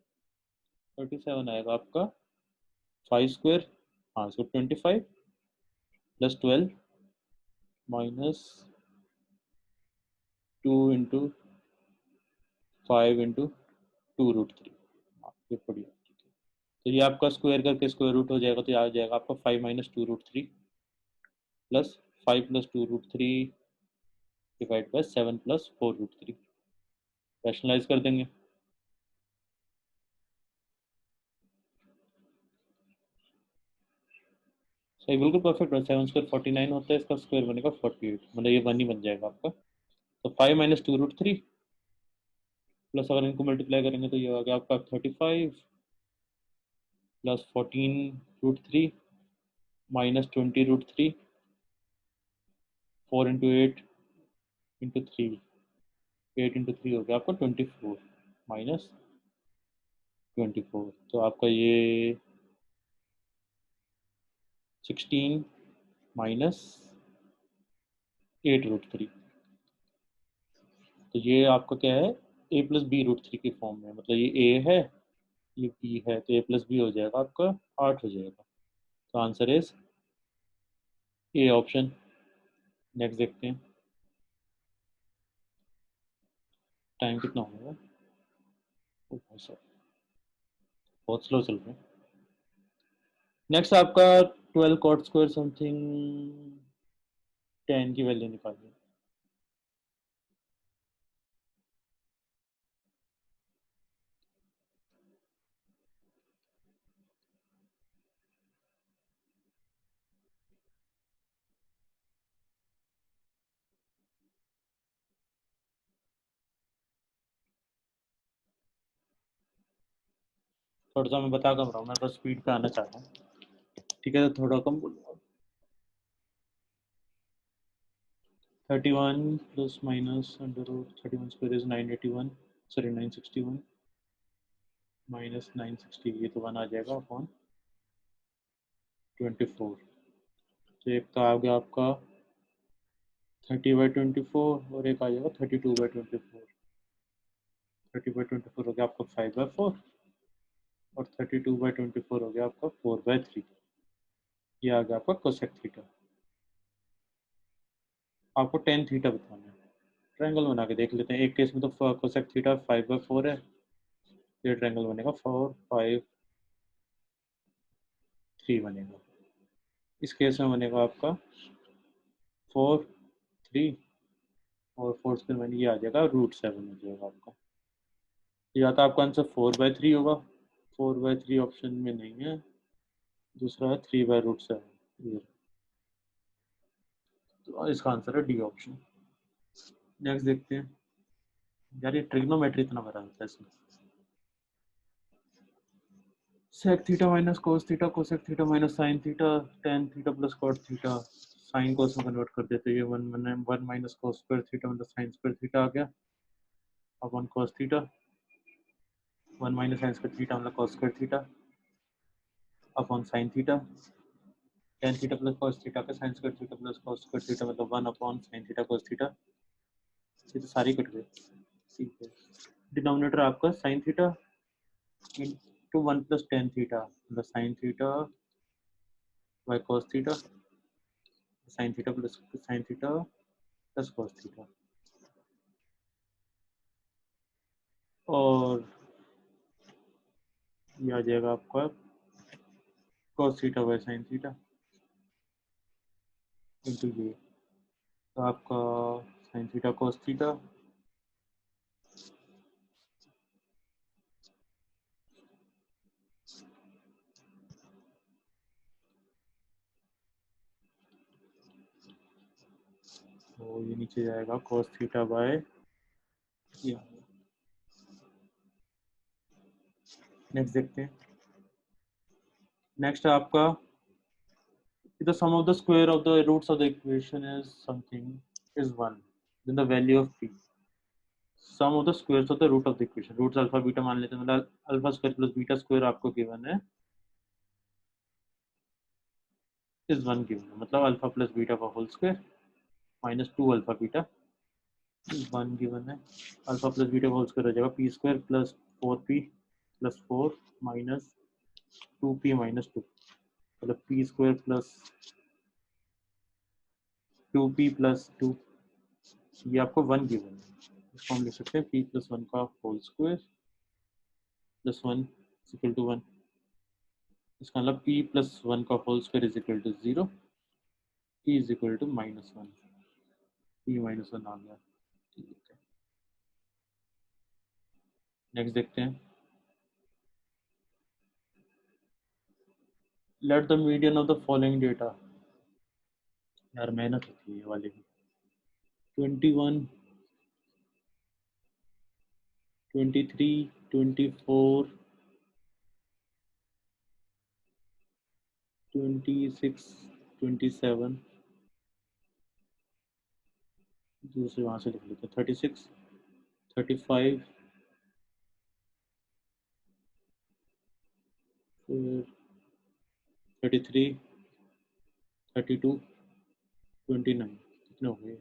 37 आएगा आपका 5 स्क्वायर, हाँ इसको 25 प्लस 12 माइनस 2 इंटू 5 इंटू 2√3। ये बढ़िया, ठीक है। तो ये आपका स्क्वायर करके स्क्वायर रूट हो जाएगा, तो ये आ जाएगा आपका 5 - 2√3 प्लस 5 + 2√3 डिवाइड बाय 7 + 4√3। रैशनलाइज कर देंगे। सही, बिल्कुल परफेक्ट है। 7² 49 होता है, इसका स्क्वायर बनेगा 48, मतलब ये 1 ही बन जाएगा आपका। तो 5 - 2√3 प्लस अगर इनको मल्टीप्लाई करेंगे तो ये आ गया आपका 35 प्लस 14√3 माइनस 20√3, 4 × 8 × 3, 8 × 3 हो गया आपका 24 माइनस 24, तो आपका ये 16 माइनस 8√3। तो ये आपका क्या है, A + B√3 की फॉर्म में, मतलब ये A है ये B है, तो A + B हो जाएगा आपका 8 हो जाएगा। तो answer is A option. Next देखते हैं। टाइम कितना होगा? बहुत स्लो चल रहा है। नेक्स्ट आपका 12 कॉट स्क्वायर समथिंग 10 की वैल्यू निकालिए। थोड़ा सा मैं बता कम रहा हूँ, मैं बस स्पीड पे आना चाह रहा हूँ। ठीक है, तो थोड़ा कम बोलूँगा। 31 plus minus under root 31 square is 981, sorry 961 minus 960, ये तो 1 आ जाएगा अपॉन 24। तो एक तो आ गया आपका 30/24 और एक आ जाएगा 32/24। 30/24 हो गया आपका 5/4 और 32/24 हो गया आपका 4/3। ये आ गया आपका कोसेक थीटा। आपको टेन थीटा बताना है। ट्रायंगल बना के देख लेते हैं। एक केस में तो कोसेक थीटा 5/4 है, ये ट्रायंगल बनेगा 4 5 3 बनेगा। इस केस में बनेगा आपका 4 3 और 4 स्क्वायर मैंने ये आ जाएगा √7 हो जाएगा आपका। या तो आपका आंसर 4/3 होगा, 4/3 ऑप्शन में नहीं है, दूसरा है 3/√7। तो इसका आंसर है डी ऑप्शन। नेक्स्ट देखते हैं। यार ये ट्रिग्नोमेट्री इतना बड़ा होता है इसमें। Sec theta minus cos theta cosec theta minus sine theta tan theta plus cot theta. Sine cos में कन्वर्ट कर देते हैं, ये one minus cos square theta मतलब साइन स्क्वायर थीटा आ गया upon cos theta. 1 minus sine square theta मतलब cos square theta upon sine theta. Tan theta plus cos theta का sine square theta plus cos square theta मतलब 1 upon sine theta cos theta. ये तो सारी cut गए। ठीक है, denominator आपका sine theta into 1 plus tan theta मतलब sine theta by cos theta, sine theta plus sine theta plus cos theta. और ये आ जाएगा आपका cos theta by sine theta into ये, तो आपका साइन थीटा कोस थीटा तो ये नीचे जाएगा कोस थीटा बाय। नेक्स्ट देखते हैं। नेक्स्ट आपका the sum of the square of the roots of the equation is something is 1, then the value of p, sum of the squares of the root of the equation, roots alpha beta मान लेते हैं, मतलब alpha square plus beta square आपको given है is 1 given है, मतलब alpha plus beta का whole square minus 2 alpha beta is 1 given है। अल्फा प्लस बीटा का होल स्क्वायर हो जाएगा P square plus 4p plus 4 minus 2p minus 2 मतलब P square plus 2p plus 2, ये आपको 1 गिवन है। इसको हम लिख सकते हैं p प्लस 1 का whole square plus 1 equal to 1। इसका मतलब p प्लस 1 का whole square is equal to 0, p is equal to -1, p -1 आ गया। ठीक है, नेक्स्ट देखते हैं। Let the median of the following data. यार मेहनत होती है ये वाली भी। 21 23 24 26 27, दूसरे वहाँ से लिख लेते हैं 36 35 फिर 33 32 29। कितने हो गए?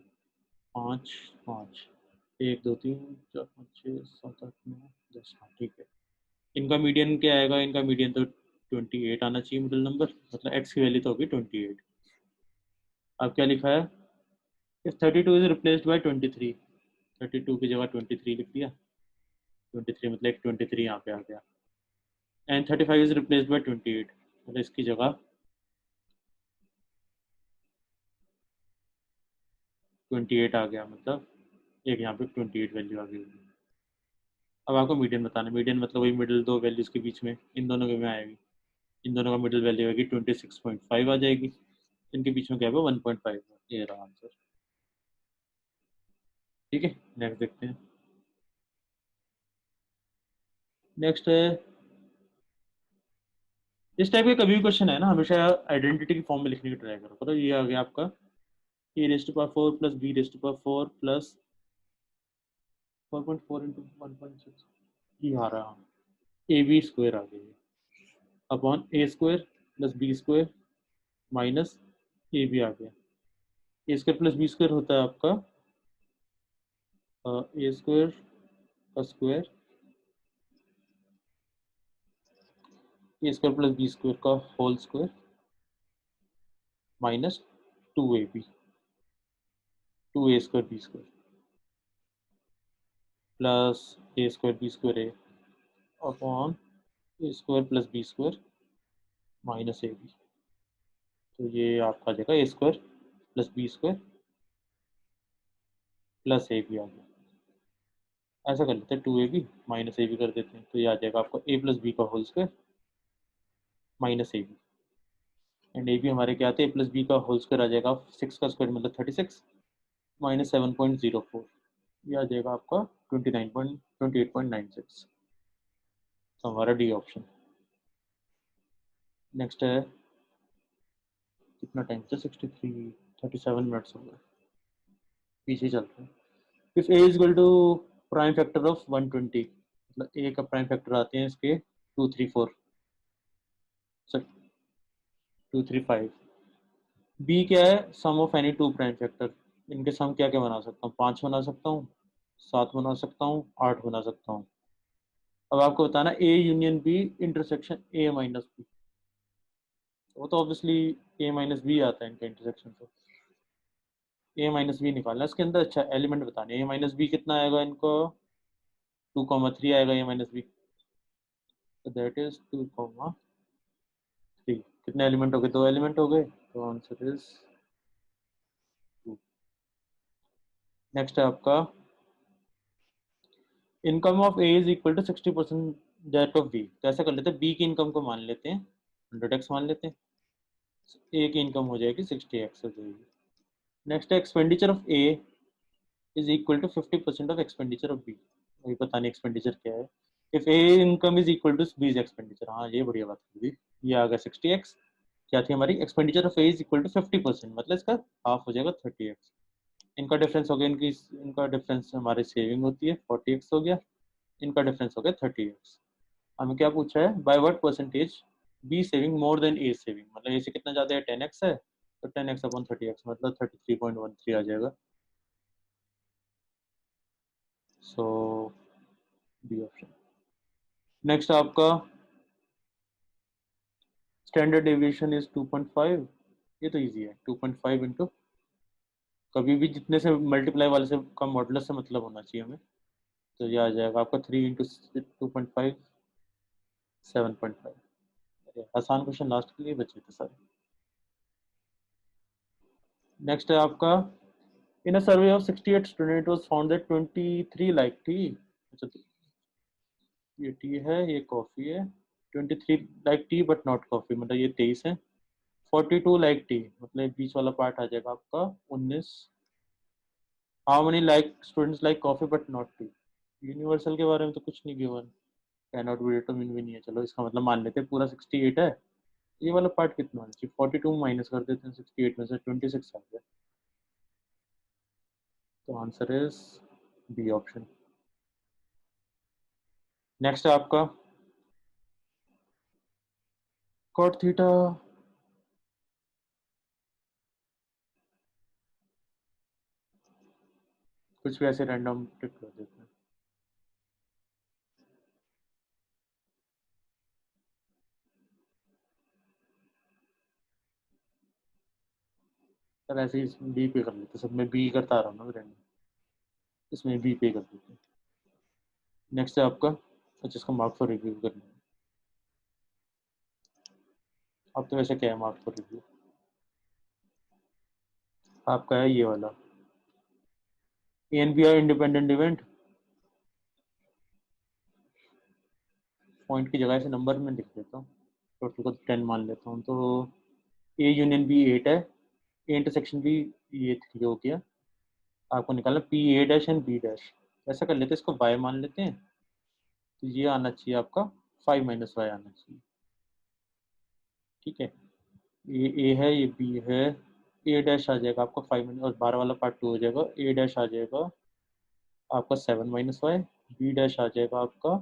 5 5 1 2 3 4 5 6 7 8 9 10। हाँ ठीक है। इनका मीडियन क्या आएगा? इनका मीडियन तो 28 आना चाहिए मिडिल नंबर, मतलब एक्स की वैल्यू तो होगी 28। अब क्या लिखा है? इफ 32 इज रिप्लेस्ड बाय 23 32 की जगह 23 लिख दिया, 23 मतलब एक 23 यहाँ पे आ गया, एंड 35 इज रिप्लेस्ड बाय 28, मतलब इसकी जगह 28 आ गया, मतलब एक यहाँ पे 28 वैल्यू आ गई। अब आपको मीडियन बताना, मीडियन मतलब वही मिडिल दो वैल्यूज के बीच में, इन दोनों के में आएगी, इन दोनों का मिडिल वैल्यू आएगी 26.5 आ जाएगी, इनके बीच में गैप है 1.5, ये रहा आंसर। ठीक है, नेक्स्ट देखते हैं। नेक्स्ट है, इस टाइप के कभी भी क्वेश्चन है ना, हमेशा आइडेंटिटी की फॉर्म में लिखने की ट्राई करो। तो ये आ गया आपका a raised to power 4 plus b raised to power 4 plus 4.4 into 1.6, ये आ रहा ए बी स्क्वायर आ गया upon a square plus b square minus A b आ गया। A square plus b square होता है आपका ए स्क्वायर का square, a square plus b square का whole square minus 2ab, 2a square b square plus a square b square A upon a square plus b square minus A b. तो ये आपका आ जाएगा a square plus b square plus a b आ गया। ऐसा कर लेते हैं 2ab माइनस ए बी कर देते हैं, तो ये आ जाएगा आपका ए प्लस बी का whole square minus A B, and A B हमारे क्या आते हैं, ए प्लस बी का होल स्क्वायर आ जाएगा 6 का स्क्वायर मतलब 36 माइनस 7.04, ये आ जाएगा आपका 28.96। तो हमारा डी ऑप्शन। नेक्स्ट है, कितना टाइम था, 63, 37 मिनट्स हो गए, पीछे चल रहे हैं। If A is equal to prime factor of 120, मतलब ए का प्राइम फैक्टर आते हैं इसके 234, 235, बी क्या है, sum of any two prime factor, इनके सम क्या क्या बना सकता हूँ, 5 बना सकता हूँ, 7 बना सकता हूँ, 8 बना सकता हूँ। अब आपको बताना A union B intersection A minus B, वो तो ऑब्वियसली ए माइनस बी आता है इनका इंटरसेक्शन, तो ए माइनस बी निकालना इसके अंदर। अच्छा, एलिमेंट बताने, ए माइनस बी कितना आएगा इनको, 2,3 आएगा ए माइनस बी, तो दैट इज 2,3। कितने एलिमेंट हो गए, 2 एलिमेंट हो गए, तो आंसर इज 2। नेक्स्ट है आपका, income of A is equal to 60% that of B, तो ऐसा कर लेते हैं, बी की इनकम को मान लेते हैं 100x मान लेते हैं, ए की इनकम हो जाएगी 60x हो जाएगी। नेक्स्ट है, expenditure of A is equal to 50% of expenditure of B, अभी पता नहीं एक्सपेंडिचर क्या है। If A income is equal to B's expenditure, हाँ ये बढ़िया बात कर दी, ये आ गया 60x, क्या थी हमारी, expenditure of A is equal to 50%, मतलब इसका हाफ हो जाएगा 30x। इनका डिफरेंस हो गया, इनका डिफरेंस हमारी सेविंग होती है 40x हो गया, इनका डिफरेंस हो गया 30x। हमें क्या पूछा है, by what percentage B saving more than A saving, मतलब ए से कितना ज़्यादा है, 10x है, तो 10x अपॉन 30x मतलब 33.13 आ जाएगा। सो बी ऑप्शन। नेक्स्ट आपका, स्टैंडर्ड डेविएशन इज 2.5, ये तो इजी है, 2.5 इंटू, कभी भी जितने से मल्टीप्लाई वाले से कम मॉडुलस से मतलब होना चाहिए हमें, तो ये आ जाएगा आपका 3 इंटू 2.5, 7.5। आसान क्वेश्चन लास्ट के लिए बचे थे सारे। नेक्स्ट है आपका, in a survey of 68 student was found that 23 like tea, अच्छा तो ये टी है, ये कॉफी है, 23 like tea but not coffee, मतलब ये 23 है, 42 लाइक टी, मतलब बीच वाला पार्ट आ जाएगा आपका 19, how many like students like coffee but not T, universal के बारे में तो कुछ नहीं given, can not be determine भी नहीं है, चलो इसका मतलब मान लेते हैं पूरा 68 है, ये वाला पार्ट कितना है, 42 माइनस कर देते हैं 68 में से, 26 आ गया, तो answer is B option. Next है आपका, कॉट थीटा, कुछ भी ऐसे रैंडम टिक कर देते हैं। सर ऐसे ही बी पे कर लेते, सब में बी करता आ रहा हूँ ना रैंडम। इसमें बी पे कर देते हैं। नेक्स्ट है आपका, अच्छा इसका मार्क फॉर रिव्यू करना है। अब तो वैसे क्या है मार्क फॉर रिव्यू, आपका है ये वाला A and B are independent event. Point की जगह से नंबर में लिख देता हूँ, टोटल को 10 मान लेता हूँ। तो ए यूनियन बी 8 है, ए इंटरसेक्शन बी ये 3 हो गया। आपको निकालना P A dash and B dash. ऐसा कर लेते हैं, इसको वाई मान लेते हैं। तो ये आना चाहिए आपका 5 माइनस वाई आना चाहिए। ठीक है, ये ए है, ये बी है, ए डैश आ जाएगा आपका 5 माइनस, और 12 वाला पार्ट 2 हो जाएगा। ए डैश आ जाएगा आपका 7 माइनस वाई, बी डैश आ जाएगा आपका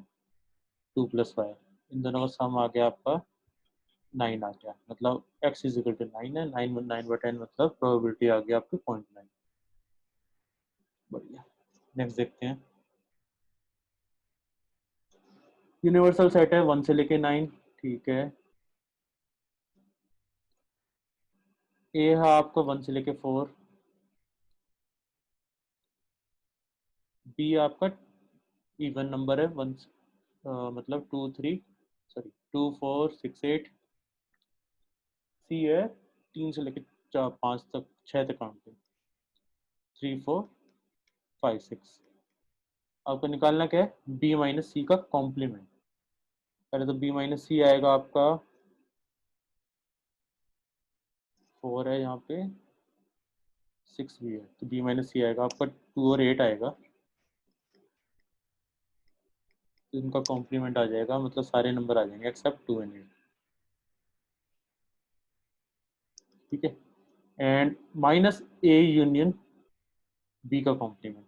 2 प्लस वाई। इन दोनों का सम आ गया आपका 9 आ गया, मतलब x इज इक्वल टू 9 है। 9/10 मतलब प्रोबेबिलिटी आ गई आपकी 0.9। बढ़िया, नेक्स्ट देखते हैं। यूनिवर्सल सेट है 1 से लेके 9। ठीक है, ए है आपका 1 से लेके 4, बी आपका इवन नंबर है 1, मतलब 2 3, सॉरी 2 4 6 8। सी है 3 से लेके 4 5 तक, 6 तक काउंट है, 3 4 5 6। आपको निकालना क्या है, बी माइनस सी का कॉम्प्लीमेंट। पहले तो बी माइनस सी आएगा आपका 4 है, यहाँ पे 6 भी है, तो बी माइनस सी आएगा आपका 2 और 8 आएगा। तो इनका कॉम्प्लीमेंट आ जाएगा, मतलब सारे नंबर आ जाएंगे एक्सेप्ट 2 एंड 8। ठीक है, and minus A union B का कॉम्प्लीमेंट।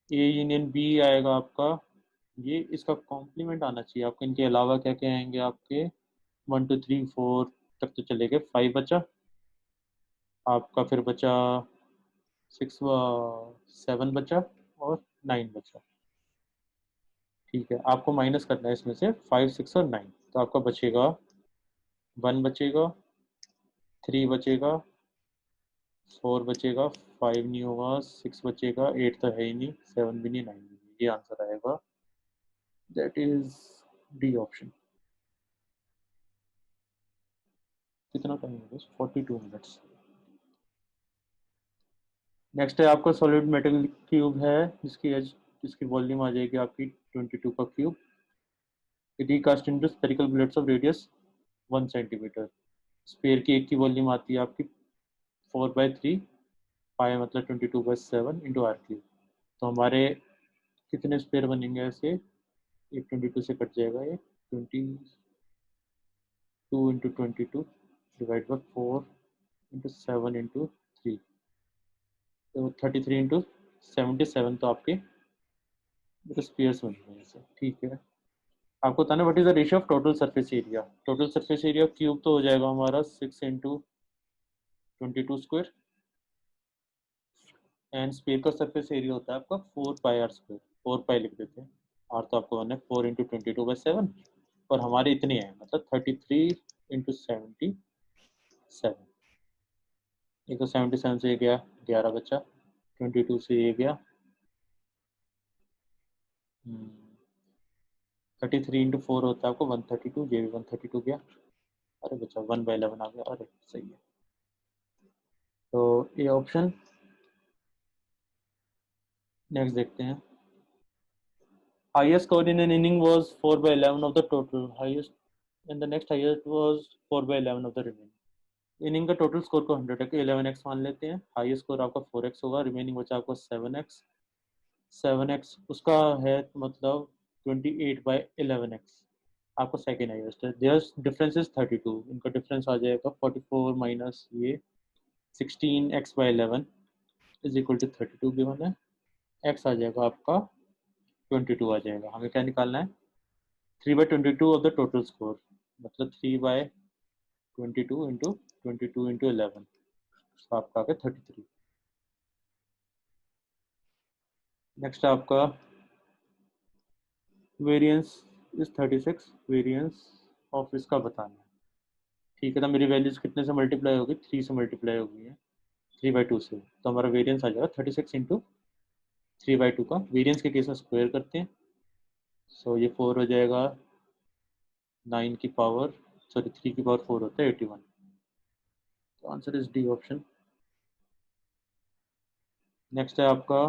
ए यूनियन बी आएगा आपका, ये इसका कॉम्प्लीमेंट आना चाहिए आपके। इनके अलावा क्या क्या आएंगे आपके, 1 2 3 4 तक तो चले गए, 5 बचा आपका, फिर बचा 6, 7 बचा, और 9 बचा। ठीक है, आपको माइनस करना है इसमें से 5 6 और 9। तो आपका बचेगा 1 बचेगा, 3 बचेगा, 4 बचेगा, 5 नहीं होगा, 6 बचेगा, 8 तो है ही नहीं, 7 भी नहीं, 9 भी नहीं। ये आंसर आएगा, दैट इज डी ऑप्शन। कितना टाइम है बस, 42 मिनट्स। नेक्स्ट है आपका सॉलिड मेटल क्यूब है, जिसकी एज, जिसकी वॉल्यूम आ जाएगी आपकी 22 का cube. Recast into spherical plates of radius 1 centimetre. Sphere की एक की वॉल्यूम आती है आपकी 4/3, पाई मतलब 22/7 इंटू आर क्यूब। तो हमारे कितने स्पेयर बनेंगे ऐसे, एक 22 से कट जाएगा, ये 22 into 22 divide by 4 into 7 into 3, तो 33 इंटू 77। तो आपके स्पेयर्स बन गए ऐसे। ठीक है, आपको बताना what is the ratio of total surface area. Total surface area cube तो हो जाएगा हमारा 6 इंटू 22 स्क्वायर, एंड स्पेयर का सरफेस एरिया होता है आपका 4 पाई r स्क्वायर। 4 पाई लिख देते हैं, आर तो आपको वन है 4 इंटू 22/7, और हमारे इतने हैं मतलब 33 इंटू 77। एक तो 77 से ये गया 11 बचा, 22 से ये गया 33 इंटू 4 होता है आपको 132, ये भी 132 गया। अरे बचा 1/11 आ गया, अरे सही है। तो ये ऑप्शन। नेक्स्ट देखते हैं, highest score in an inning was 4/11 of the total, highest, and the next highest was 4/11 of the remaining। Inning का टोटल स्कोर को 100 है, 11x मान लेते हैं। हाईएस्ट स्कोर आपका 4x होगा, रिमेनिंग बचा आपको 7x। 7x उसका है मतलब 28/11x आपको सेकेंड हाईएस्ट है। देयर डिफरेंस इज 32, इनका डिफरेंस आ जाएगा 44 माइनस ये 16x/11 is equal to 32 given है। x आ जाएगा आपका 22 आ जाएगा। हमें क्या निकालना है, 3/22 ऑफ द टोटल स्कोर, मतलब 3/22 इंटू 22 इंटू 11, तो आपका आ गया 33। नेक्स्ट आपका वेरिएंस इज 36, वेरिएंस ऑफ इसका बताना है। ठीक है, तो मेरी वैल्यूज कितने से मल्टीप्लाई होगी, 3 से मल्टीप्लाई होगी है, 3/2 से। तो हमारा वेरिएंस आ जाएगा 36 इंटू 3/2 का, वेरिएंस के केस में स्क्वायर करते हैं। सो ये 4 हो जाएगा 9 की पावर, सॉरी 3 की पावर 4 होता है 81। तो answer is D option. Next है आपका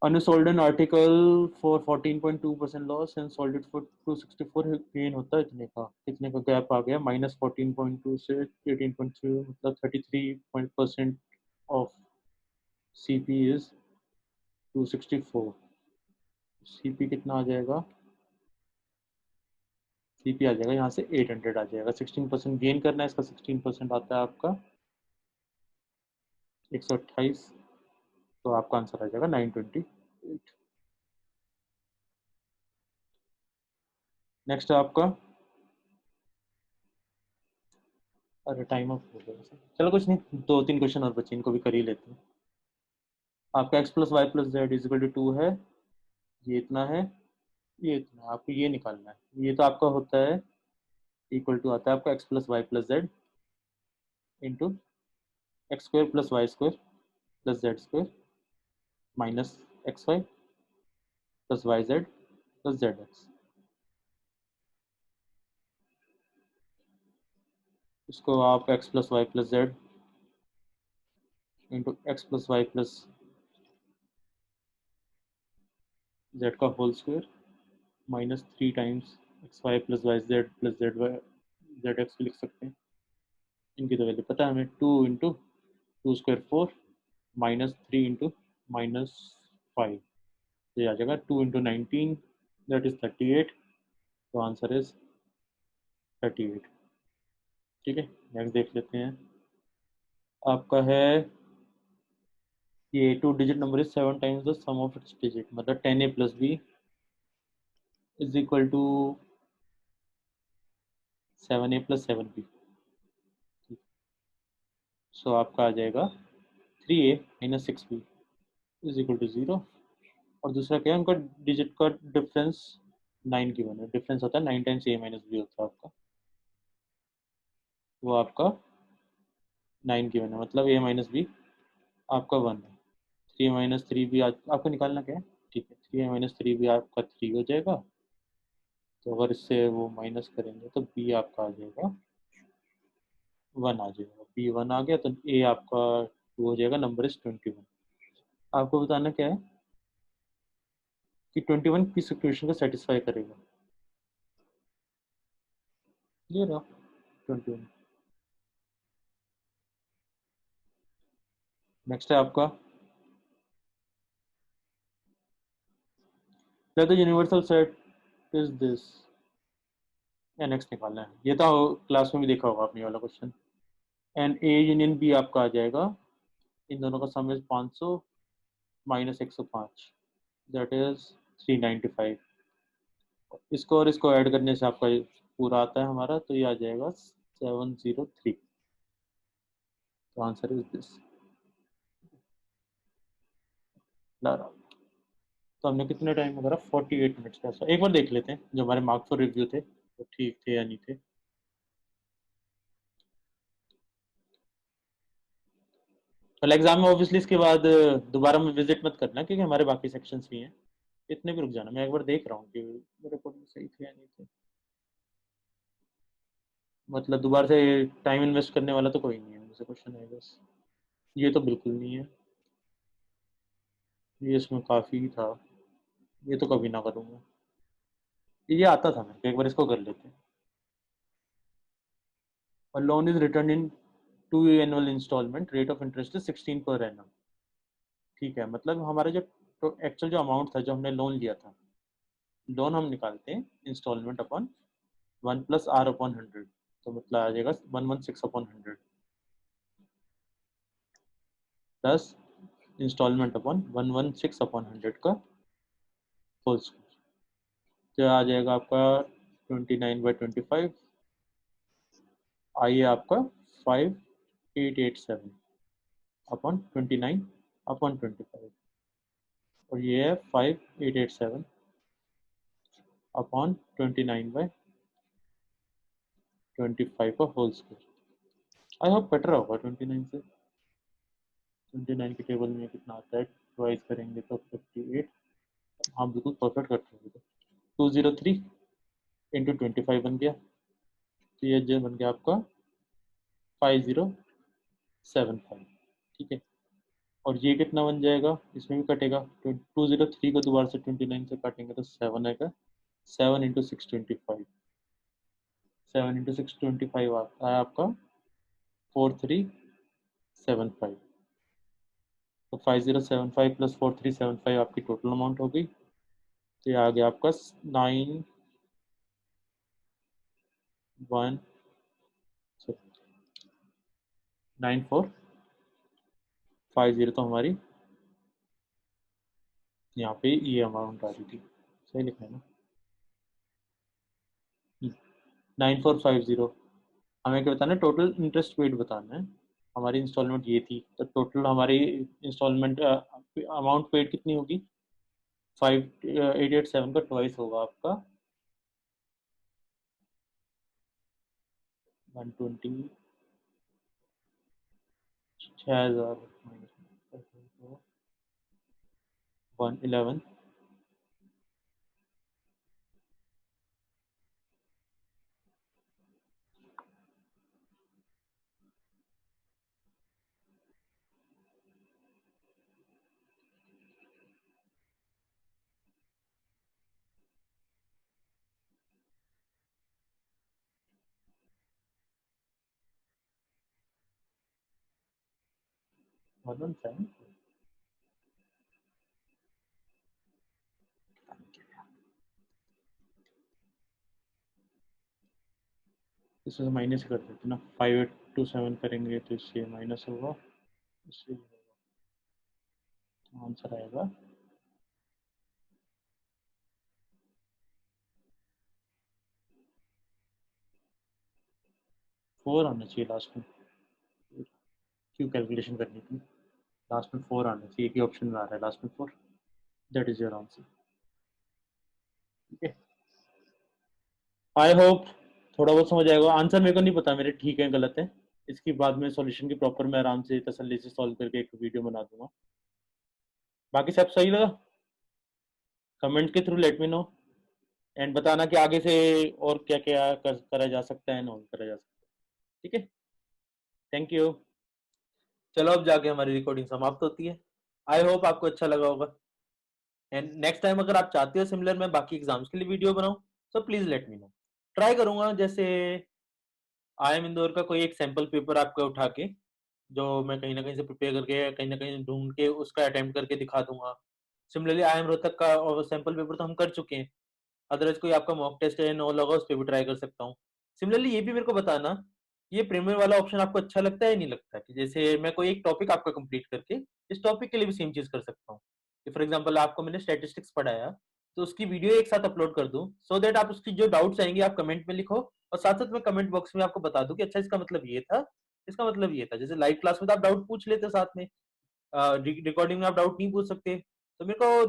unsold an article for 14.2% loss and sold it for 264 gain होता है इतने का, कितने का गैप आ गया, -14.2 से 18.3, मतलब 33% ऑफ सीपी इज 264। सीपी कितना आ जाएगा, सीपी आ जाएगा यहाँ से 800 आ जाएगा। 16% गेन करना है, इसका 16% आता है आपका 128। तो आपका आंसर आ जाएगा 928। नेक्स्ट है आपका, अरे टाइम अप हो गया, चलो कुछ नहीं, 2-3 क्वेश्चन और बचे, इनको भी कर ही लेते हैं। आपका x plus Y plus Z is equal to 2 है, ये इतना है, ये इतना है, आपको ये निकालना है। ये तो आपका होता है इक्वल टू, आता है आपका x plus Y plus z into x square plus y square plus z square minus x y plus y z plus z x. इसको आप x plus Y plus z into x plus Y plus z का whole square minus 3 times x y plus y z plus z y z x लिख सकते हैं। इनकी तो value पता है हमें, 2 इंटू 2 स्क्वायर 4 माइनस 3 इंटू -5, तो ये आ जाएगा 2 इंटू 19, दैट इज 38। तो आंसर इज 38। ठीक है, नेक्स्ट देख लेते हैं। आपका है ये 2 digit number is 7 times the sum of its digit, मतलब 10a plus b is equal to 7a plus 7b। So आपका आ जाएगा 3a minus 6b is equal to 0। और दूसरा क्या है, उनका डिजिट का डिफरेंस 9 की बने, डिफरेंस होता है 9 टाइम्स a माइनस b होता है आपका, वो आपका 9 की बने, मतलब a माइनस b आपका 1 है। 3 माइनस 3b आपको निकालना क्या है, ठीक है, 3 माइनस 3b आपका 3 हो जाएगा। तो अगर इससे वो माइनस करेंगे तो b आपका आ जाएगा 1 आ जाएगा, b 1 आ गया, तो a आपका 2 हो जाएगा, नंबर इज 21। आपको बताना क्या है कि 21 किस इक्वेशन को सेटिस्फाई करेगा, ये रहा 21। नेक्स्ट है आपका, the universal set is this, या नेक्स्ट निकालना है, ये तो क्लास में भी देखा होगा आपने वाला question. And A union B आपका आ जाएगा, इन दोनों का sum is 500 minus 105, that is 395। इसको और इसको ऐड करने से आपका पूरा आता है हमारा, तो ये आ जाएगा 703। तो आंसर इज दिस। तो हमने कितने टाइम में करा, 48 मिनट्स का। एक बार देख लेते हैं जो हमारे मार्क फॉर रिव्यू थे वो ठीक थे या नहीं थे। कल एग्जाम में ऑब्वियसली इसके बाद दोबारा में विजिट मत करना, क्योंकि हमारे बाकी सेक्शंस भी हैं, इतने भी रुक जाना। मैं एक बार देख रहा हूँ कि मेरे अकॉर्डिंग सही थे या नहीं थे, मतलब दोबारा से टाइम इन्वेस्ट करने वाला तो कोई नहीं है मुझसे क्वेश्चन है बस। ये तो बिल्कुल नहीं है, ये इसमें काफ़ी था, ये तो कभी ना करूँगा। ये आता था मेरे को, एक बार इसको कर लेते हैं। और loan is return in 2 annual installment, rate of interest is 16 per annum. ठीक है, मतलब हमारा जो एक्चुअल जो अमाउंट था, जो हमने लोन लिया था, लोन हम निकालते हैं installment upon 1 plus R upon 100, तो मतलब आ जाएगा 116 upon 100 plus installment upon 116 upon 100 का होल स्क्वायर, तो आ जाएगा आपका 29/25, आइए आपका 5887 अपॉन 29 अपॉन 25, और ये है 5887 अपॉन 29/25 का whole square. I hope better होगा 29 से। 29 की टेबल में कितना आता है, ट्वाइस करेंगे तो 58, हाँ बिल्कुल परफेक्ट करते हैं। 203 इंटू 25 बन गया, तो ये जो बन गया आपका 5075, ठीक है। और ये कितना बन जाएगा, इसमें भी कटेगा, 203 को दोबारा से 29 से काटेंगे तो 7 आएगा, 7 इंटू 625, 7 इंटू 625 आता है आपका 4375। तो 5075 प्लस 4375 आपकी टोटल अमाउंट हो गई। तो ये आ गया आपका 9450, तो हमारी यहाँ पे ये अमाउंट आ रही थी, सही लिखा है ना? 9450, हमें क्या बताना है, टोटल इंटरेस्ट पेड बताना है। हमारी इंस्टॉलमेंट ये थी, तो टोटल हमारी इंस्टॉलमेंट अमाउंट पेड कितनी होगी, 5887 का ट्वाइस होगा आपका 120, 6000 111, इससे माइनस कर देते ना, 5827 करेंगे तो इससे माइनस होगा, इससे आंसर आएगा 4 आना चाहिए लास्ट में, क्यों कैलकुलेशन करनी थी, लास्ट में 4 आना चाहिए, एक ही ऑप्शन में आ रहा है लास्ट में 4, दैट इज योर आंसर, ठीक है। आई होप थोड़ा बहुत समझ आएगा। आंसर मेरे को नहीं पता मेरे ठीक है गलत है, इसकी बाद में सॉल्यूशन की प्रॉपर मैं आराम से तसल्ली से सॉल्व करके एक वीडियो बना दूंगा। बाकी सब सही लगा, कमेंट के through late me no, and बताना कि आगे से और क्या क्या करा जा सकता है, नॉन करा जा सकता है, ठीक है। Thank you. चलो अब जाके हमारी रिकॉर्डिंग समाप्त होती है। आई होप आपको अच्छा लगा होगा, एंड नेक्स्ट टाइम अगर आप चाहते हो सिमिलर मैं बाकी एग्जाम्स के लिए वीडियो बनाऊं, तो please let me no, try करूंगा। जैसे IIM इंदौर का कोई एक सैंपल पेपर आपका उठा के, जो मैं कहीं ना कहीं से प्रिपेयर करके कहीं ना कहीं ढूंढ के उसका अटेम्प्ट करके दिखा दूंगा। सिमिलरली IIM रोहतक का और सैंपल पेपर तो हम कर चुके हैं, अदरवाइज कोई आपका मॉक टेस्ट है नो लगा, उस पर भी ट्राई कर सकता हूँ। सिमिलरली ये भी मेरे को बताना, ये प्रीमियर वाला ऑप्शन आपको अच्छा लगता है या नहीं लगता, कि जैसे मैं कोई एक टॉपिक आपका कंप्लीट करके इस टॉपिक के लिए भी सेम चीज कर सकता हूँ, कि फॉर एग्जांपल आपको मैंने स्टैटिस्टिक्स पढ़ाया, तो उसकी वीडियो एक साथ अपलोड कर दूं, सो दैट आप उसकी जो डाउट्स आएंगे आप कमेंट में लिखो, और साथ साथ मैं कमेंट बॉक्स में आपको बता दूं कि अच्छा इसका मतलब ये था, इसका मतलब ये था। जैसे लाइव क्लास में तो आप डाउट पूछ लेते साथ में, रिकॉर्डिंग में आप डाउट नहीं पूछ सकते, तो मेरे को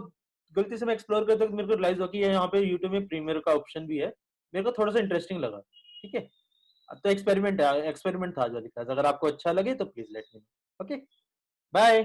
गलती से मैं एक्सप्लोर करता तो मेरे को रियलाइज हुआ कि यहाँ पे यूट्यूब में प्रीमियर का ऑप्शन भी है, मेरे को थोड़ा सा इंटरेस्टिंग लगा, ठीक है। तो एक्सपेरिमेंट है, एक्सपेरिमेंट था जो लिखा है, अगर आपको अच्छा लगे तो please let me know. Okay, bye.